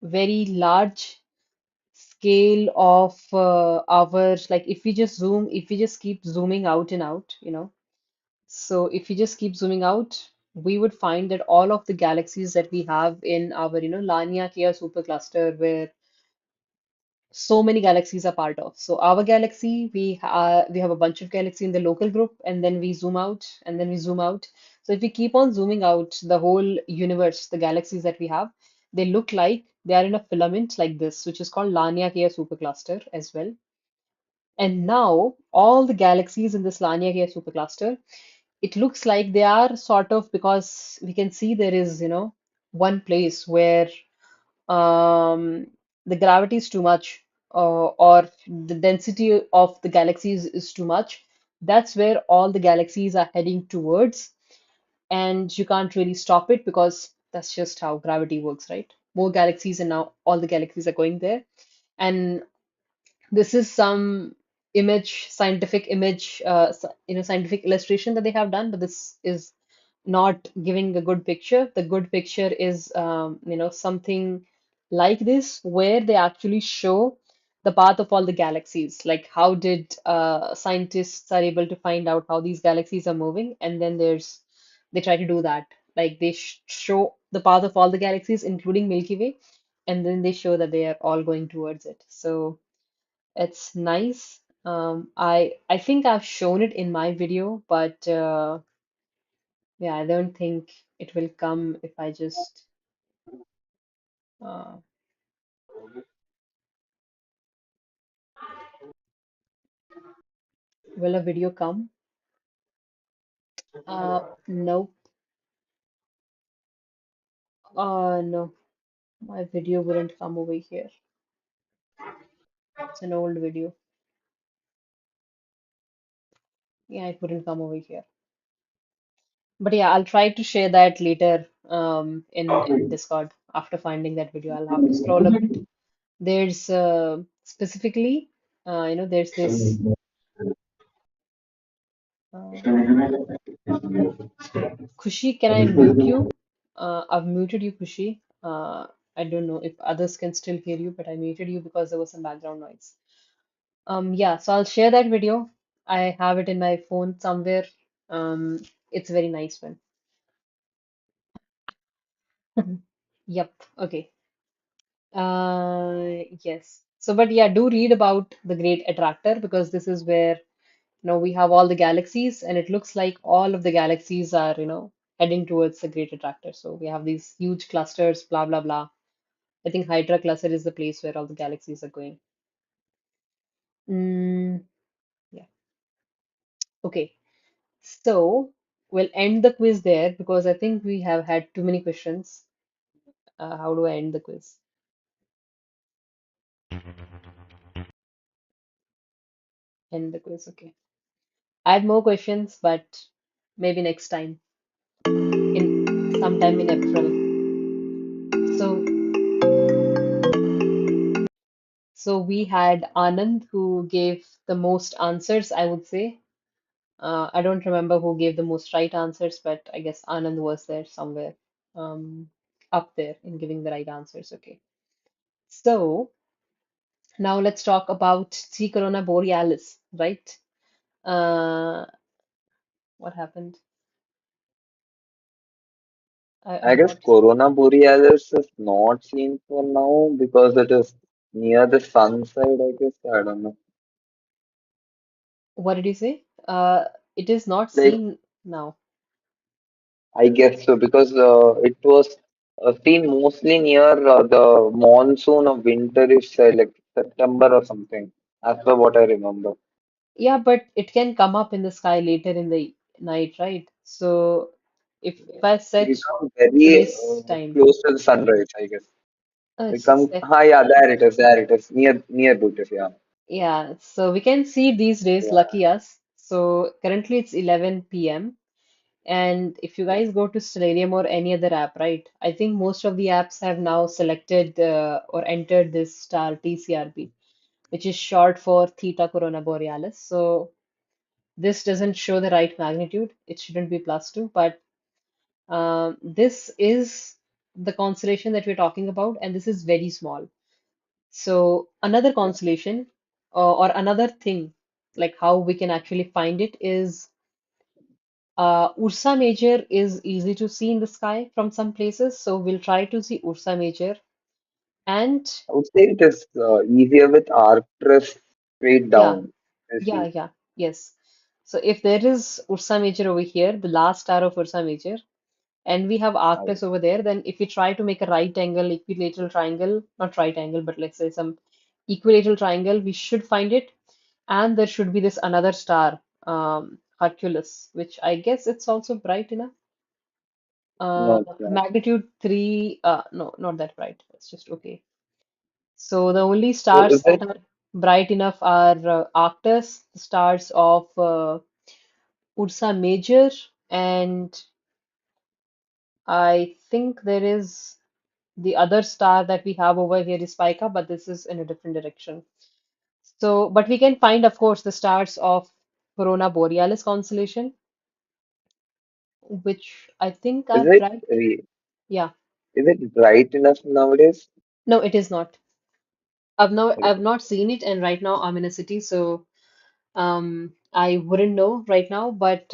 very large scale of our, like if we just zoom, if we just keep zooming out and out, so if we just keep zooming out, we would find that all of the galaxies that we have in our, Laniakea supercluster, where so many galaxies are part of. So our galaxy, we have a bunch of galaxy in the local group, and then we zoom out, and then we zoom out. So if we keep on zooming out the whole universe, the galaxies that we have, they look like they are in a filament like this, which is called Laniakea supercluster as well. And now all the galaxies in this Laniakea supercluster, it looks like they are sort of, because we can see there is, one place where um, the gravity is too much, or the density of the galaxies is too much. That's where all the galaxies are heading towards, and you can't really stop it because that's just how gravity works, right? More galaxies, and now all the galaxies are going there. And this is some image, scientific image, scientific illustration that they have done, but this is not giving a good picture. The good picture is, something like this, where they actually show the path of all the galaxies. Like, how did scientists are able to find out how these galaxies are moving? And then they try to do that. Like, they show the path of all the galaxies, including Milky Way, and then they show that they are all going towards it. So it's nice. I think I've shown it in my video, but yeah, I don't think it will come if I just uh, will a video come? Nope. No, my video wouldn't come over here. It's an old video. Yeah, it wouldn't come over here. But yeah, I'll try to share that later in Discord after finding that video. I'll have to scroll a bit. There's specifically, there's this. Uh, Kushi, can I mute you? I've muted you, Kushi. I don't know if others can still hear you, but I muted you because there was some background noise. Yeah, so I'll share that video. I have it in my phone somewhere. Um, it's a very nice one. Yep. Okay. Yes. So, but yeah, do read about the Great Attractor, because this is where, we have all the galaxies, and it looks like all of the galaxies are, heading towards the Great Attractor. So we have these huge clusters, blah, blah, blah. I think Hydra cluster is the place where all the galaxies are going. Mm, yeah. Okay. So we'll end the quiz there because I think we have had too many questions. How do I end the quiz? End the quiz. Okay. I had more questions, but maybe next time in sometime in April. So so we had Anand who gave the most answers, I would say. I don't remember who gave the most right answers, but I guess Anand was there somewhere, um, up there in giving the right answers. Okay. So now let's talk about T. Corona Borealis, right? Uh, what happened? I I guess got, Corona Borealis is not seen for now because it is near the sun side, I guess. I don't know. what did you say? It is not Like, seen now. I guess so because it was seen mostly near the monsoon of winterish side, like September or something, as per what I remember. Yeah, but it can come up in the sky later in the night, right? So if I They set come very today's time, close to the sunrise, I guess. They it's come, just that, yeah, there it is, near Bhutas, yeah. yeah, so we can see these days, Yeah, lucky us. So currently it's 11 p.m. And if you yeah. guys go to Stellarium or any other app, right? I think most of the apps have now selected or entered this star TCRB, which is short for Theta Corona Borealis. So this doesn't show the right magnitude. It shouldn't be +2, but this is the constellation that we're talking about, and this is very small. So another Yeah. constellation or another thing, like how we can actually find it is Ursa Major is easy to see in the sky from some places. So we'll try to see Ursa Major. And I would say it is easier with Arcturus straight yeah, down. You yeah, see, yeah, yes. So if there is Ursa Major over here, the last star of Ursa Major, and we have I, Arcturus over there, then if we try to make a right angle, equilateral triangle, not right angle, but let's say some equilateral triangle, we should find it. And there should be this another star, Hercules, which I guess it's also bright enough. no, it's not. Magnitude 3, no, not that bright. It's just okay. So the only So stars is that it, are bright enough are Arcturus, the stars of Ursa Major, and I think there is the other star that we have over here is Spica, but this is in a different direction. So, but we can find, of course, the stars of Corona Borealis constellation, which I think is are it, bright. Yeah, is it bright enough nowadays? no, it is not. I've Okay. not seen it, and right now I'm in a city, so I wouldn't know right now, but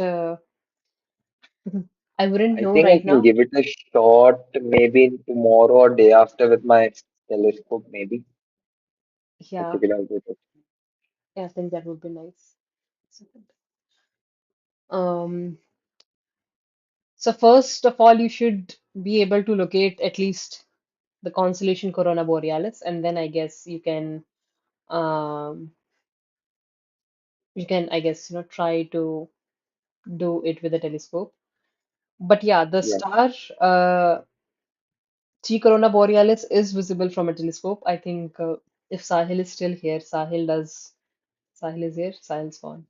I wouldn't I know think I right can now. give it a shot maybe tomorrow or day after with my telescope, maybe. To Yeah, check it out with it. yeah, I think that would be nice. Um, so first of all, you should be able to locate at least the constellation Corona Borealis, and then I guess um, I guess, try to do it with a telescope. But yeah, the Yeah. star T Corona Borealis is visible from a telescope. I think if Sahil is still here, Sahil is here, Sahil's gone.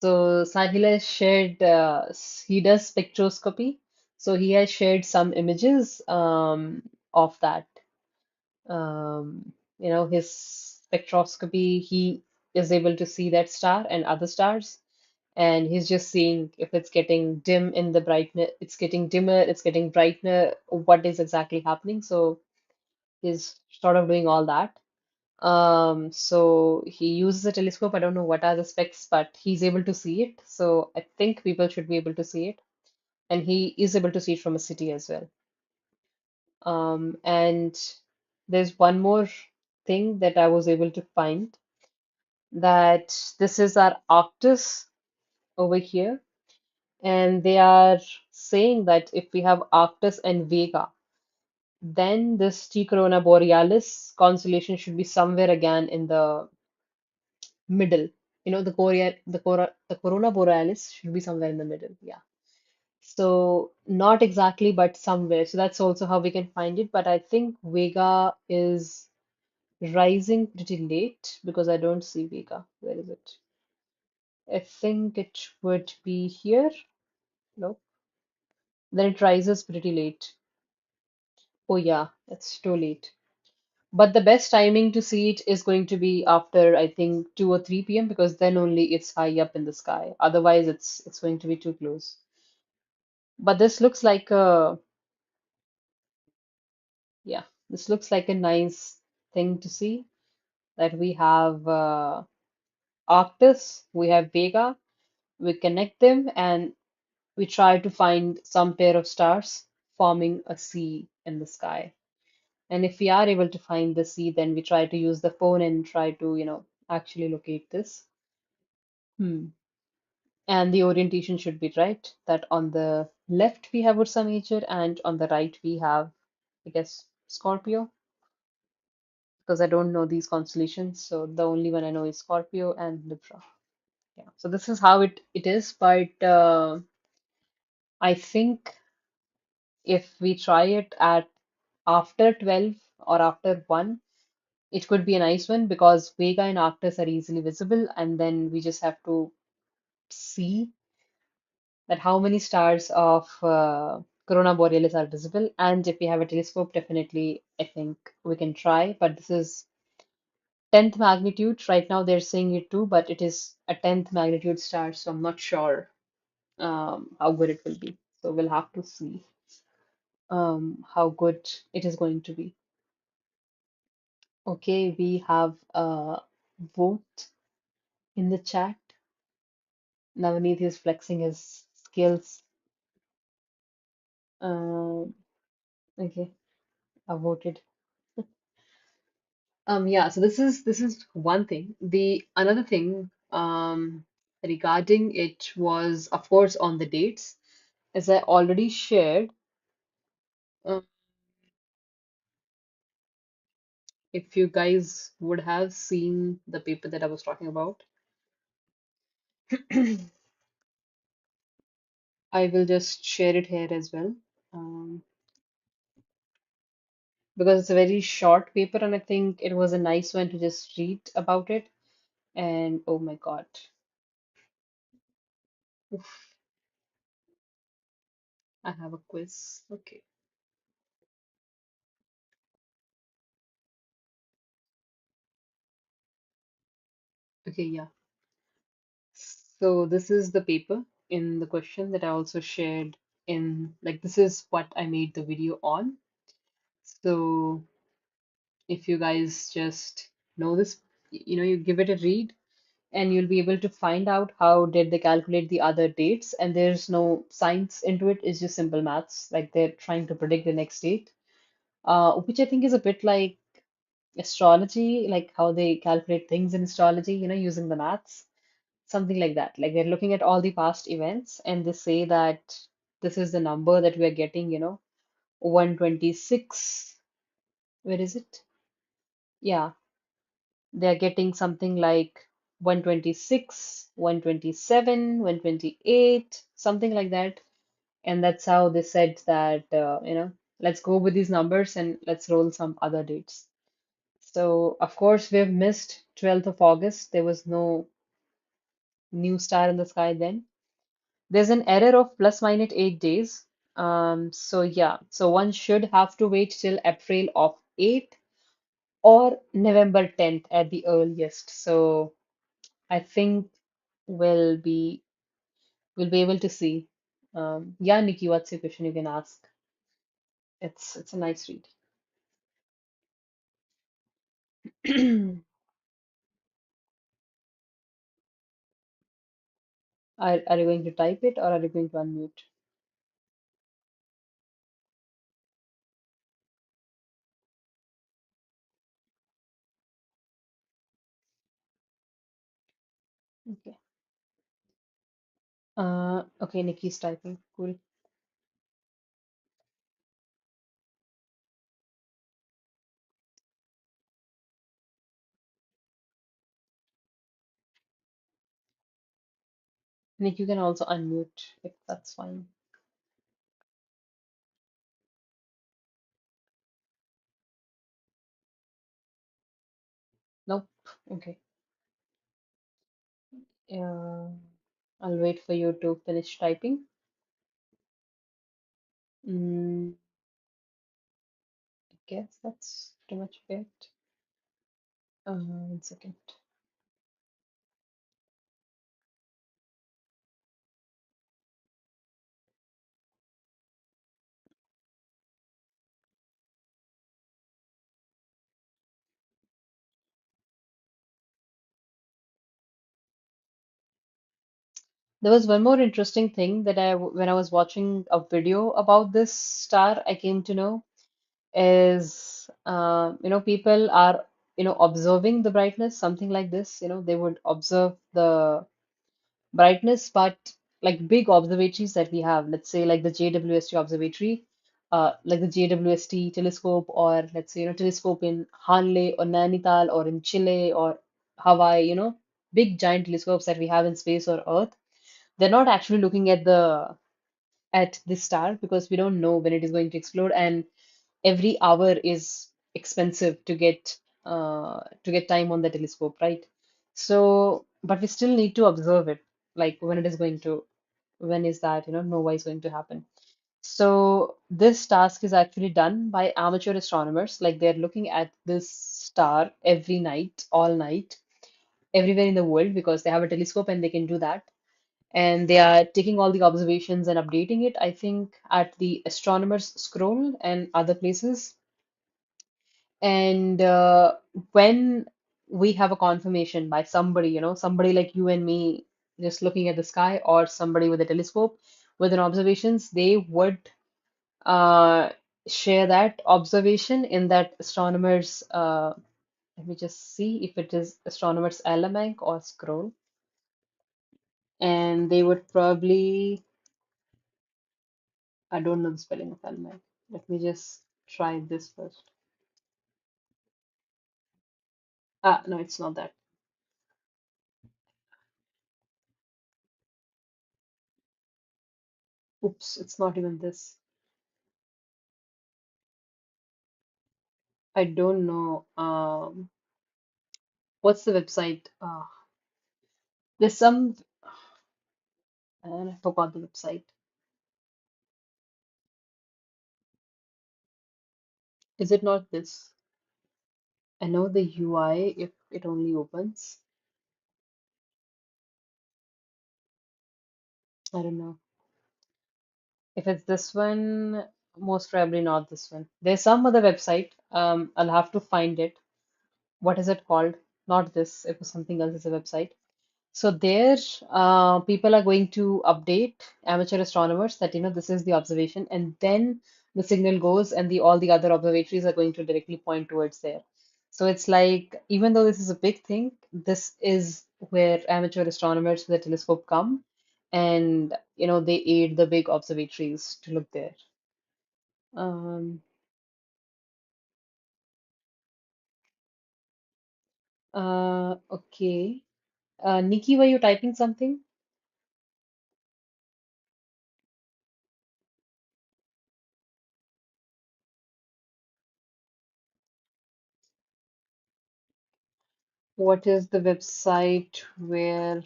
So Sahil has shared, he does spectroscopy. So he has shared some images of that. His spectroscopy, he is able to see that star and other stars. And he's just seeing if it's getting dim in the brightness, it's getting dimmer, it's getting brighter, what is exactly happening. So he's sort of doing all that. So he uses a telescope. I don't know what are the specs, but he's able to see it. So I think people should be able to see it. And he is able to see it from a city as well. And there's one more thing that I was able to find that this is our Arctus over here. And they are saying that if we have Arctus and Vega, then this T Corona Borealis constellation should be somewhere again in the middle. The Corona Borealis should be somewhere in the middle. Yeah. So not exactly, but somewhere. So that's also how we can find it. But I think Vega is rising pretty late because I don't see Vega. Where is it? I think it would be here. No. Then it rises pretty late. Oh yeah, it's too late. But the best timing to see it is going to be after I think 2 or 3 p.m. because then only it's high up in the sky. Otherwise, it's going to be too close. But this looks like a yeah, this looks like a nice thing to see that we have Arctus, we have Vega, we connect them and we try to find some pair of stars forming a sea in the sky. And if we are able to find the sea, then we try to use the phone and try to, actually locate this. Hmm. And the orientation should be right, that on the left we have Ursa Major and on the right we have, I guess, Scorpio, because I don't know these constellations. So the only one I know is Scorpio and Libra. Yeah. So this is how it is. But I think if we try it at after 12 or after 1, it could be a nice one because Vega and Arctus are easily visible, and then we just have to see that how many stars of Corona Borealis are visible. And if we have a telescope, definitely I think we can try. But this is 10th magnitude. Right now they're saying it too, but it is a 10th magnitude star, so I'm not sure how good it will be. So we'll have to see how good it is going to be. Okay, we have a vote in the chat. Navneet is flexing his skills. Um, okay, I voted. Yeah, so this is one thing. The another thing regarding it was, of course, on the dates, as I already shared. Um, if you guys would have seen the paper that I was talking about, I will just share it here as well. Um, because it's a very short paper, and I think it was a nice one to just read about it. And oh my God, oof, I have a quiz. Okay, okay, yeah. So this is the paper in the question that I also shared in, like, this is what I made the video on. So if you guys just know this, you give it a read and you'll be able to find out how did they calculate the other dates. And there's no science into it. It's just simple maths. Like they're trying to predict the next date, which I think is a bit like astrology, like how they calculate things in astrology, using the maths. Something like that. Like they're looking at all the past events and they say that this is the number that we are getting, 126. Where is it? Yeah, they're getting something like 126, 127, 128, something like that. And that's how they said that, let's go with these numbers and let's roll some other dates. So, of course, we've missed 12th of August. There was no new star in the sky then. There's an error of plus minus 8 days. So yeah, so one should have to wait till April of 8th or November 10th at the earliest. So I think we'll be we'll be able to see. Yeah, Nikki, what's your question? You can ask. It's a nice read. Are you going to type it or are you going to unmute? Okay. Okay, Nikki's typing. Cool. Nick, you can also unmute if that's fine. Nope. Okay. Uh, I'll wait for you to finish typing. I guess that's pretty much it. 1 second. There was one more interesting thing that when I was watching a video about this star, I came to know is, people are, observing the brightness, something like this. They would observe the brightness, but like big observatories that we have, let's say like the JWST observatory, like the JWST telescope, or let's say, telescope in Hanle or Nainital or in Chile or Hawaii, big giant telescopes that we have in space or Earth. They're not actually looking at this star because we don't know when it is going to explode, and every hour is expensive to get time on the telescope, right? So, but we still need to observe it, like when it is going to, when is that, nova is going to happen. So this task is actually done by amateur astronomers. Like they're looking at this star every night, all night, everywhere in the world because they have a telescope and they can do that. And they are taking all the observations and updating it, I think, at the Astronomer's Scroll and other places. And when we have a confirmation by somebody, somebody like you and me, just looking at the sky, or somebody with a telescope with an observations, they would uh, share that observation in that astronomer's, let me just see if it is astronomer's almanac or scroll. And they would probably, I don't know the spelling of almanac. Let me just try this first. Ah, no, it's not that. Oops, it's not even this. I don't know. What's the website? There's some, and I forgot the website. Is it not this? I know the UI if it only opens. I don't know. If it's this one, most probably not this one. There's some other website. I'll have to find it. What is it called? Not this. It was something else. It's a website. So there, people are going to update amateur astronomers that this is the observation, and then the signal goes, and the all the other observatories are going to directly point towards there. So it's like, even though this is a big thing, this is where amateur astronomers with a telescope come, and they aid the big observatories to look there. Um, okay. Nikki, were you typing something? What is the website where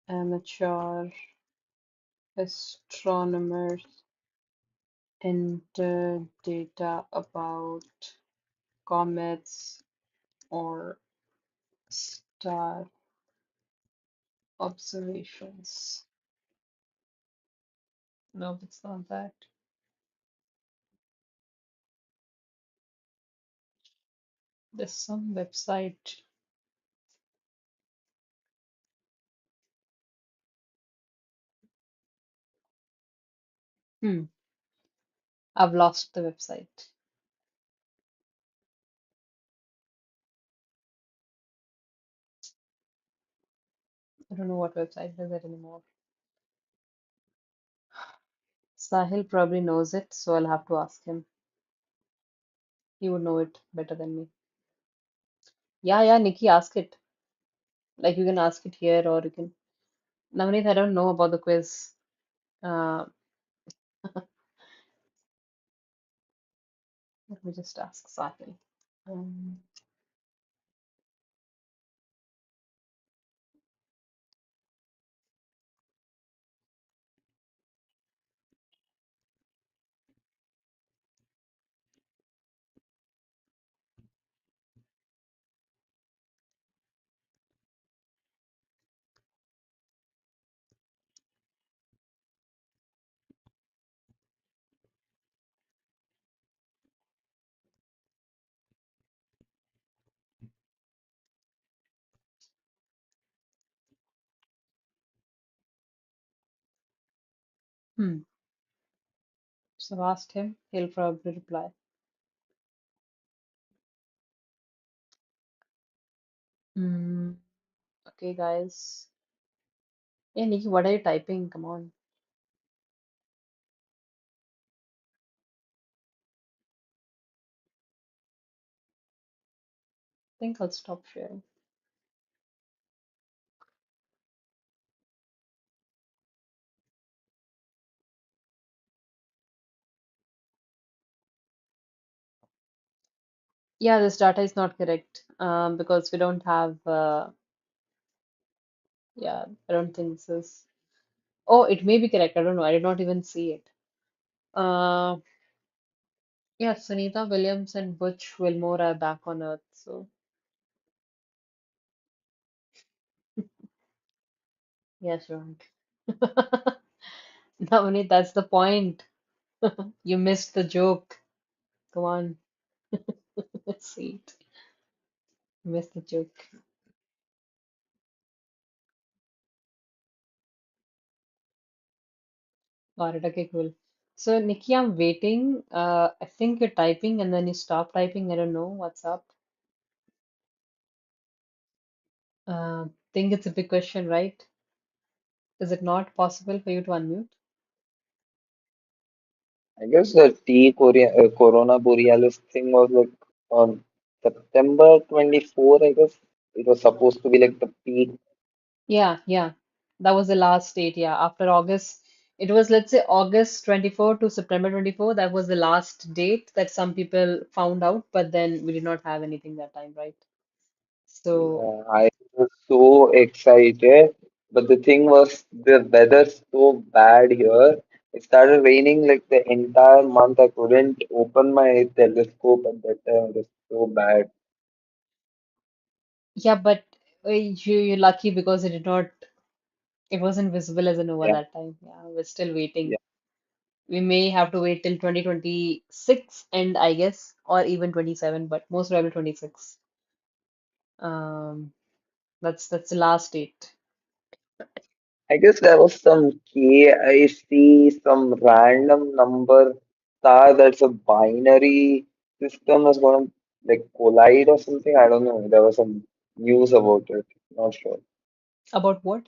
amateur astronomers enter data about comets or star observations? No, it's not that. There's some website. Hmm, I've lost the website. I don't know what website is it anymore. Sahil probably knows it, so I'll have to ask him. He would know it better than me. Yeah, yeah, Nikki, ask it. Like you can ask it here, or you can. Navneet, I don't know about the quiz. Uh, Let me just ask Sahil. Um, hmm. So I've asked him. He'll probably reply. Hmm. Okay, guys. Hey, Nikki, what are you typing? Come on. I think I'll stop sharing. Yeah, this data is not correct. Because we don't have. Yeah, I don't think this is. Oh, it may be correct. I don't know. I did not even see it. Uh, yeah, Sunita Williams and Butch Wilmore are back on Earth. So, yes, right. Navneet, that's the point. You missed the joke. Come on, see it. You missed the joke. Got it. Okay, cool. So, Nikki, I'm waiting. I think you're typing and then you stop typing. I don't know what's up. Think it's a big question, right? Is it not possible for you to unmute? I guess the Corona Borealis thing was like on September 24, I guess. It was supposed to be like the peak. Yeah, yeah. That was the last date. Yeah, after August, it was, let's say, August 24 to September 24. That was the last date that some people found out, but then we did not have anything that time, right? So, I was so excited, but the thing was the weather's so bad here. It started raining like the entire month. I couldn't open my telescope at that time. It was so bad. yeah, but you're lucky because it wasn't visible as a nova Yeah, that time. Yeah, we're still yeah. waiting. We may have to wait till 2026 and I guess, or even 27, but most probably 26. Um, that's the last date. I guess there was some KIC, some random number star that's a binary system is gonna like collide or something. I don't know. There was some news about it. Not sure. About what?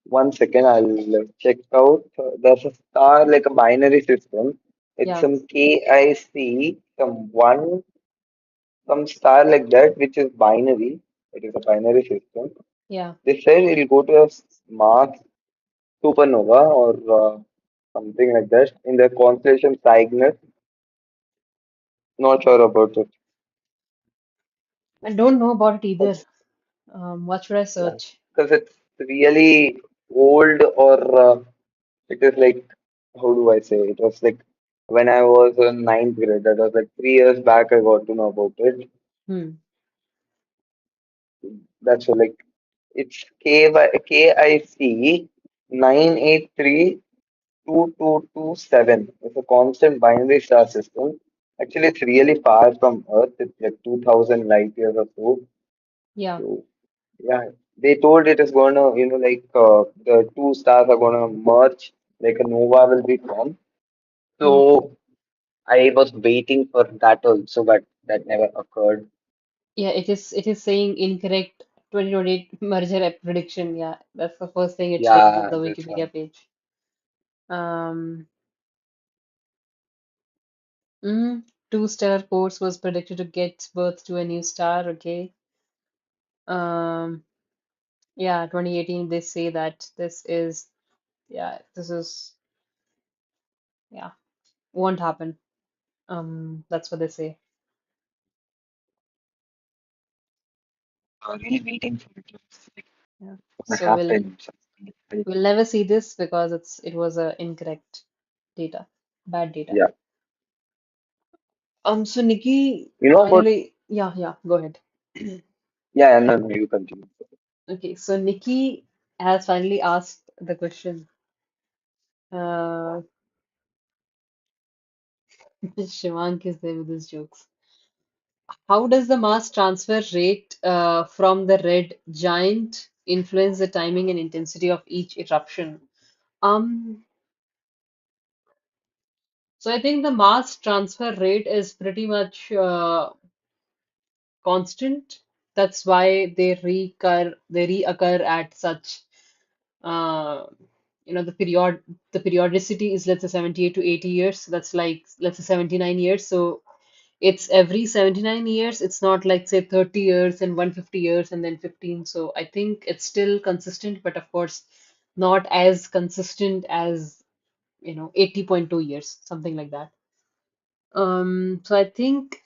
One second, I'll check out. There's a star like a binary system. It's Yeah, some KIC, some one, some star like that, which is binary. It is a binary system. yeah. They said it'll go to a Mars supernova or something like that in the constellation Cygnus. Not sure about it. I don't know about it But either. What should I yeah, search? because it's really old or it is like, how do I say? It was like when I was in ninth grade. That was like 3 years back. I got to know about it. Hmm. That's so like it's KIC 9832227. It's a constant binary star system. Actually, it's really far from Earth. It's like 2000 light years or so. Yeah. So, yeah, they told it is going to, the two stars are going to merge, like a nova will be formed. Hmm. So, I was waiting for that also, but that never occurred. Yeah, it is saying incorrect 2028 merger prediction. Yeah, that's the first thing it says in Yeah, the this one. Wikipedia page. Um, Two stellar course was predicted to get birth to a new star. Okay. Um, Yeah, 2018, they say that this is, yeah, won't happen. That's what they say. Really waiting for it to Yeah. So happen. we'll never see this because it was a incorrect data, bad data. Yeah. So Nikki You know about, finally, yeah, go ahead. yeah, no, no, you continue. Okay, so Nikki has finally asked the question. Uh, Shivank is there with his jokes. How does the mass transfer rate from the red giant influence the timing and intensity of each eruption? Um, so I think the mass transfer rate is pretty much constant. That's why they reoccur at such uh, the periodicity is, let's say, 78 to 80 years. So that's like, let's say, 79 years. So it's every 79 years. It's not like, say, 30 years and 150 years and then 15. So I think it's still consistent, but of course not as consistent as 80.2 years, something like that. So I think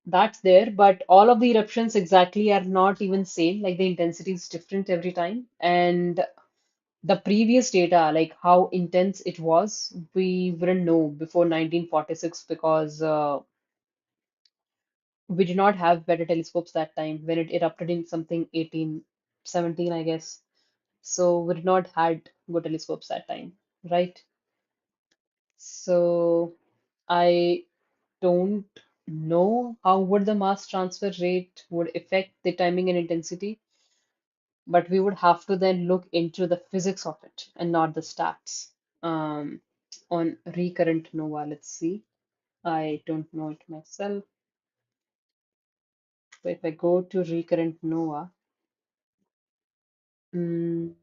that's there, but all of the eruptions exactly are not even same. Like the intensity is different every time. And the previous data, like how intense it was, we wouldn't know before 1946 because we did not have better telescopes that time when it erupted in something 1817, I guess. So we did not had good telescopes that time, right? So I don't know how would the mass transfer rate would affect the timing and intensity, but we would have to then look into the physics of it and not the stats. Um, on recurrent nova, let's see. I don't know it myself. So if I go to recurrent nova, mm,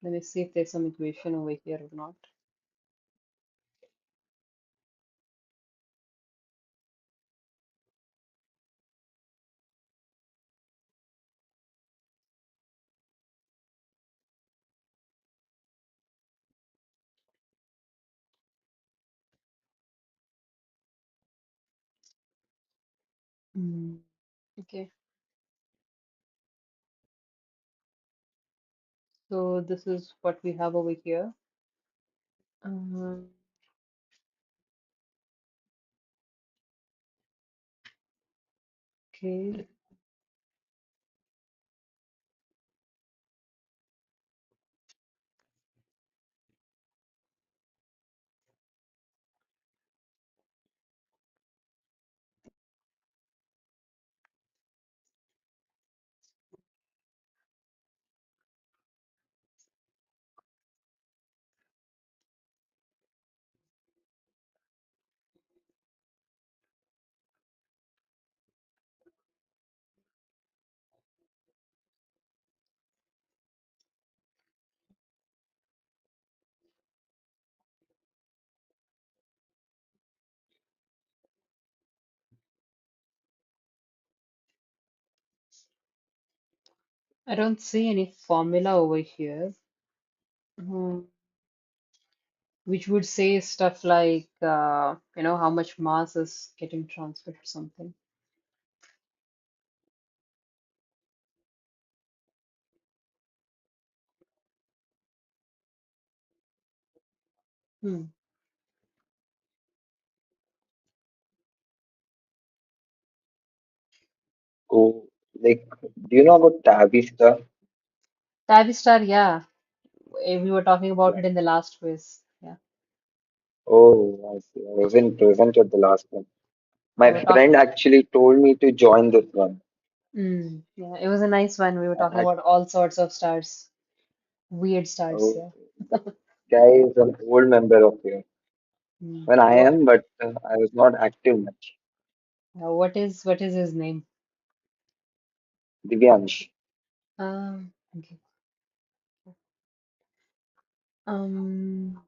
let me see if there's some equation over here or not. Mm, okay, so this is what we have over here. Um, okay, I don't see any formula over here, um, which would say stuff like, how much mass is getting transferred or something. Hmm. Oh, like, do you know about Tabby stuff? Tabby yeah. We were talking about Yeah. it in the last quiz. Yeah. Oh, I see. I wasn't present at the last one. We My were talking. friend actually told me to join this one. Yeah, it was a nice one. We were talking I, about all sorts of stars, weird stars. oh, Yeah. that guy is an old member of here. When I What, am, but I was not active much. what is his name? Divyansh. Okay. Um,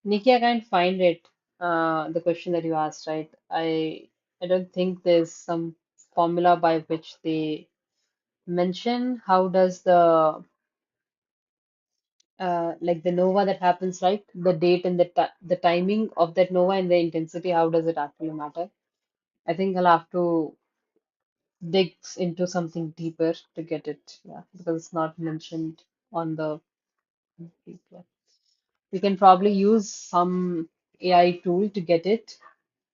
Nikki, I can't find it. The question that you asked, right? I don't think there's some. formula by which they mention how does the like the nova that happens, right? The date and the timing of that nova and the intensity, how does it actually matter? I think I'll have to dig into something deeper to get it, yeah, because it's not mentioned on the yeah. We can probably use some AI tool to get it,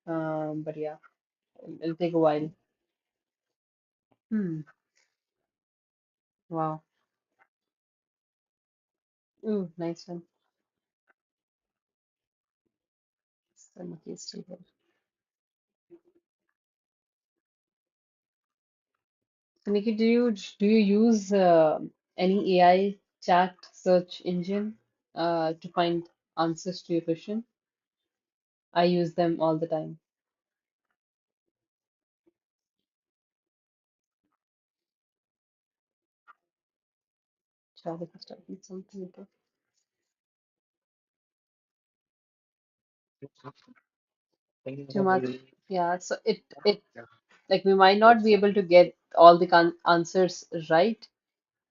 but yeah, it'll take a while. Hmm. Wow. Ooh, nice one. Saniki is still here. So, Nikki, do you use any AI chat search engine to find answers to your question? I use them all the time. Chat is typing something. Okay. Too much. Yeah. So it like we might not be able to get all the answers right,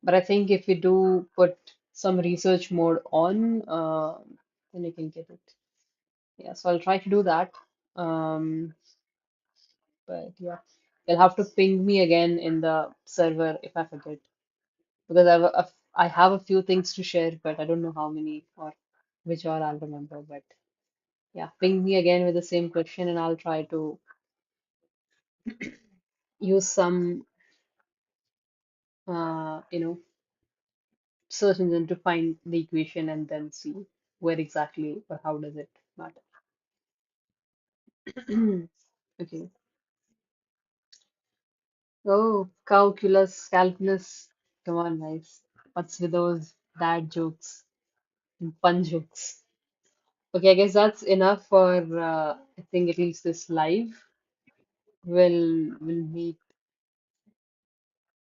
but I think if you do put some research mode on, then you can get it. Yeah. So I'll try to do that. Um, But yeah, you'll have to ping me again in the server if I forget, because I have a few things to share, but I don't know how many or which all I'll remember. But yeah, ping me again with the same question, and I'll try to use some search engine to find the equation and then see where exactly or how does it matter. Okay. Oh, calculus. Come on, guys. What's with those dad jokes and fun jokes? Okay, I guess that's enough for I think at least this live. We'll meet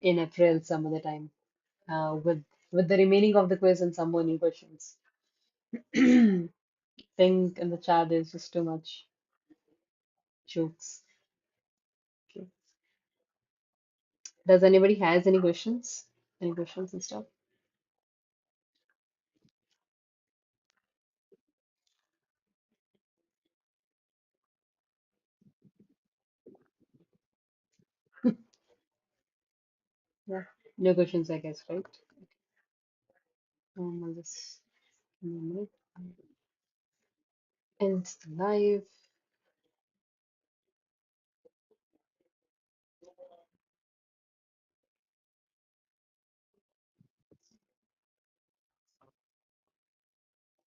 in April some other time with the remaining of the quiz and some more new questions. Think in the chat there's just too much jokes. Okay. Does anybody has any questions? Any questions and stuff? Yeah. No questions, I guess, right? I'll just give me a minute. End the live.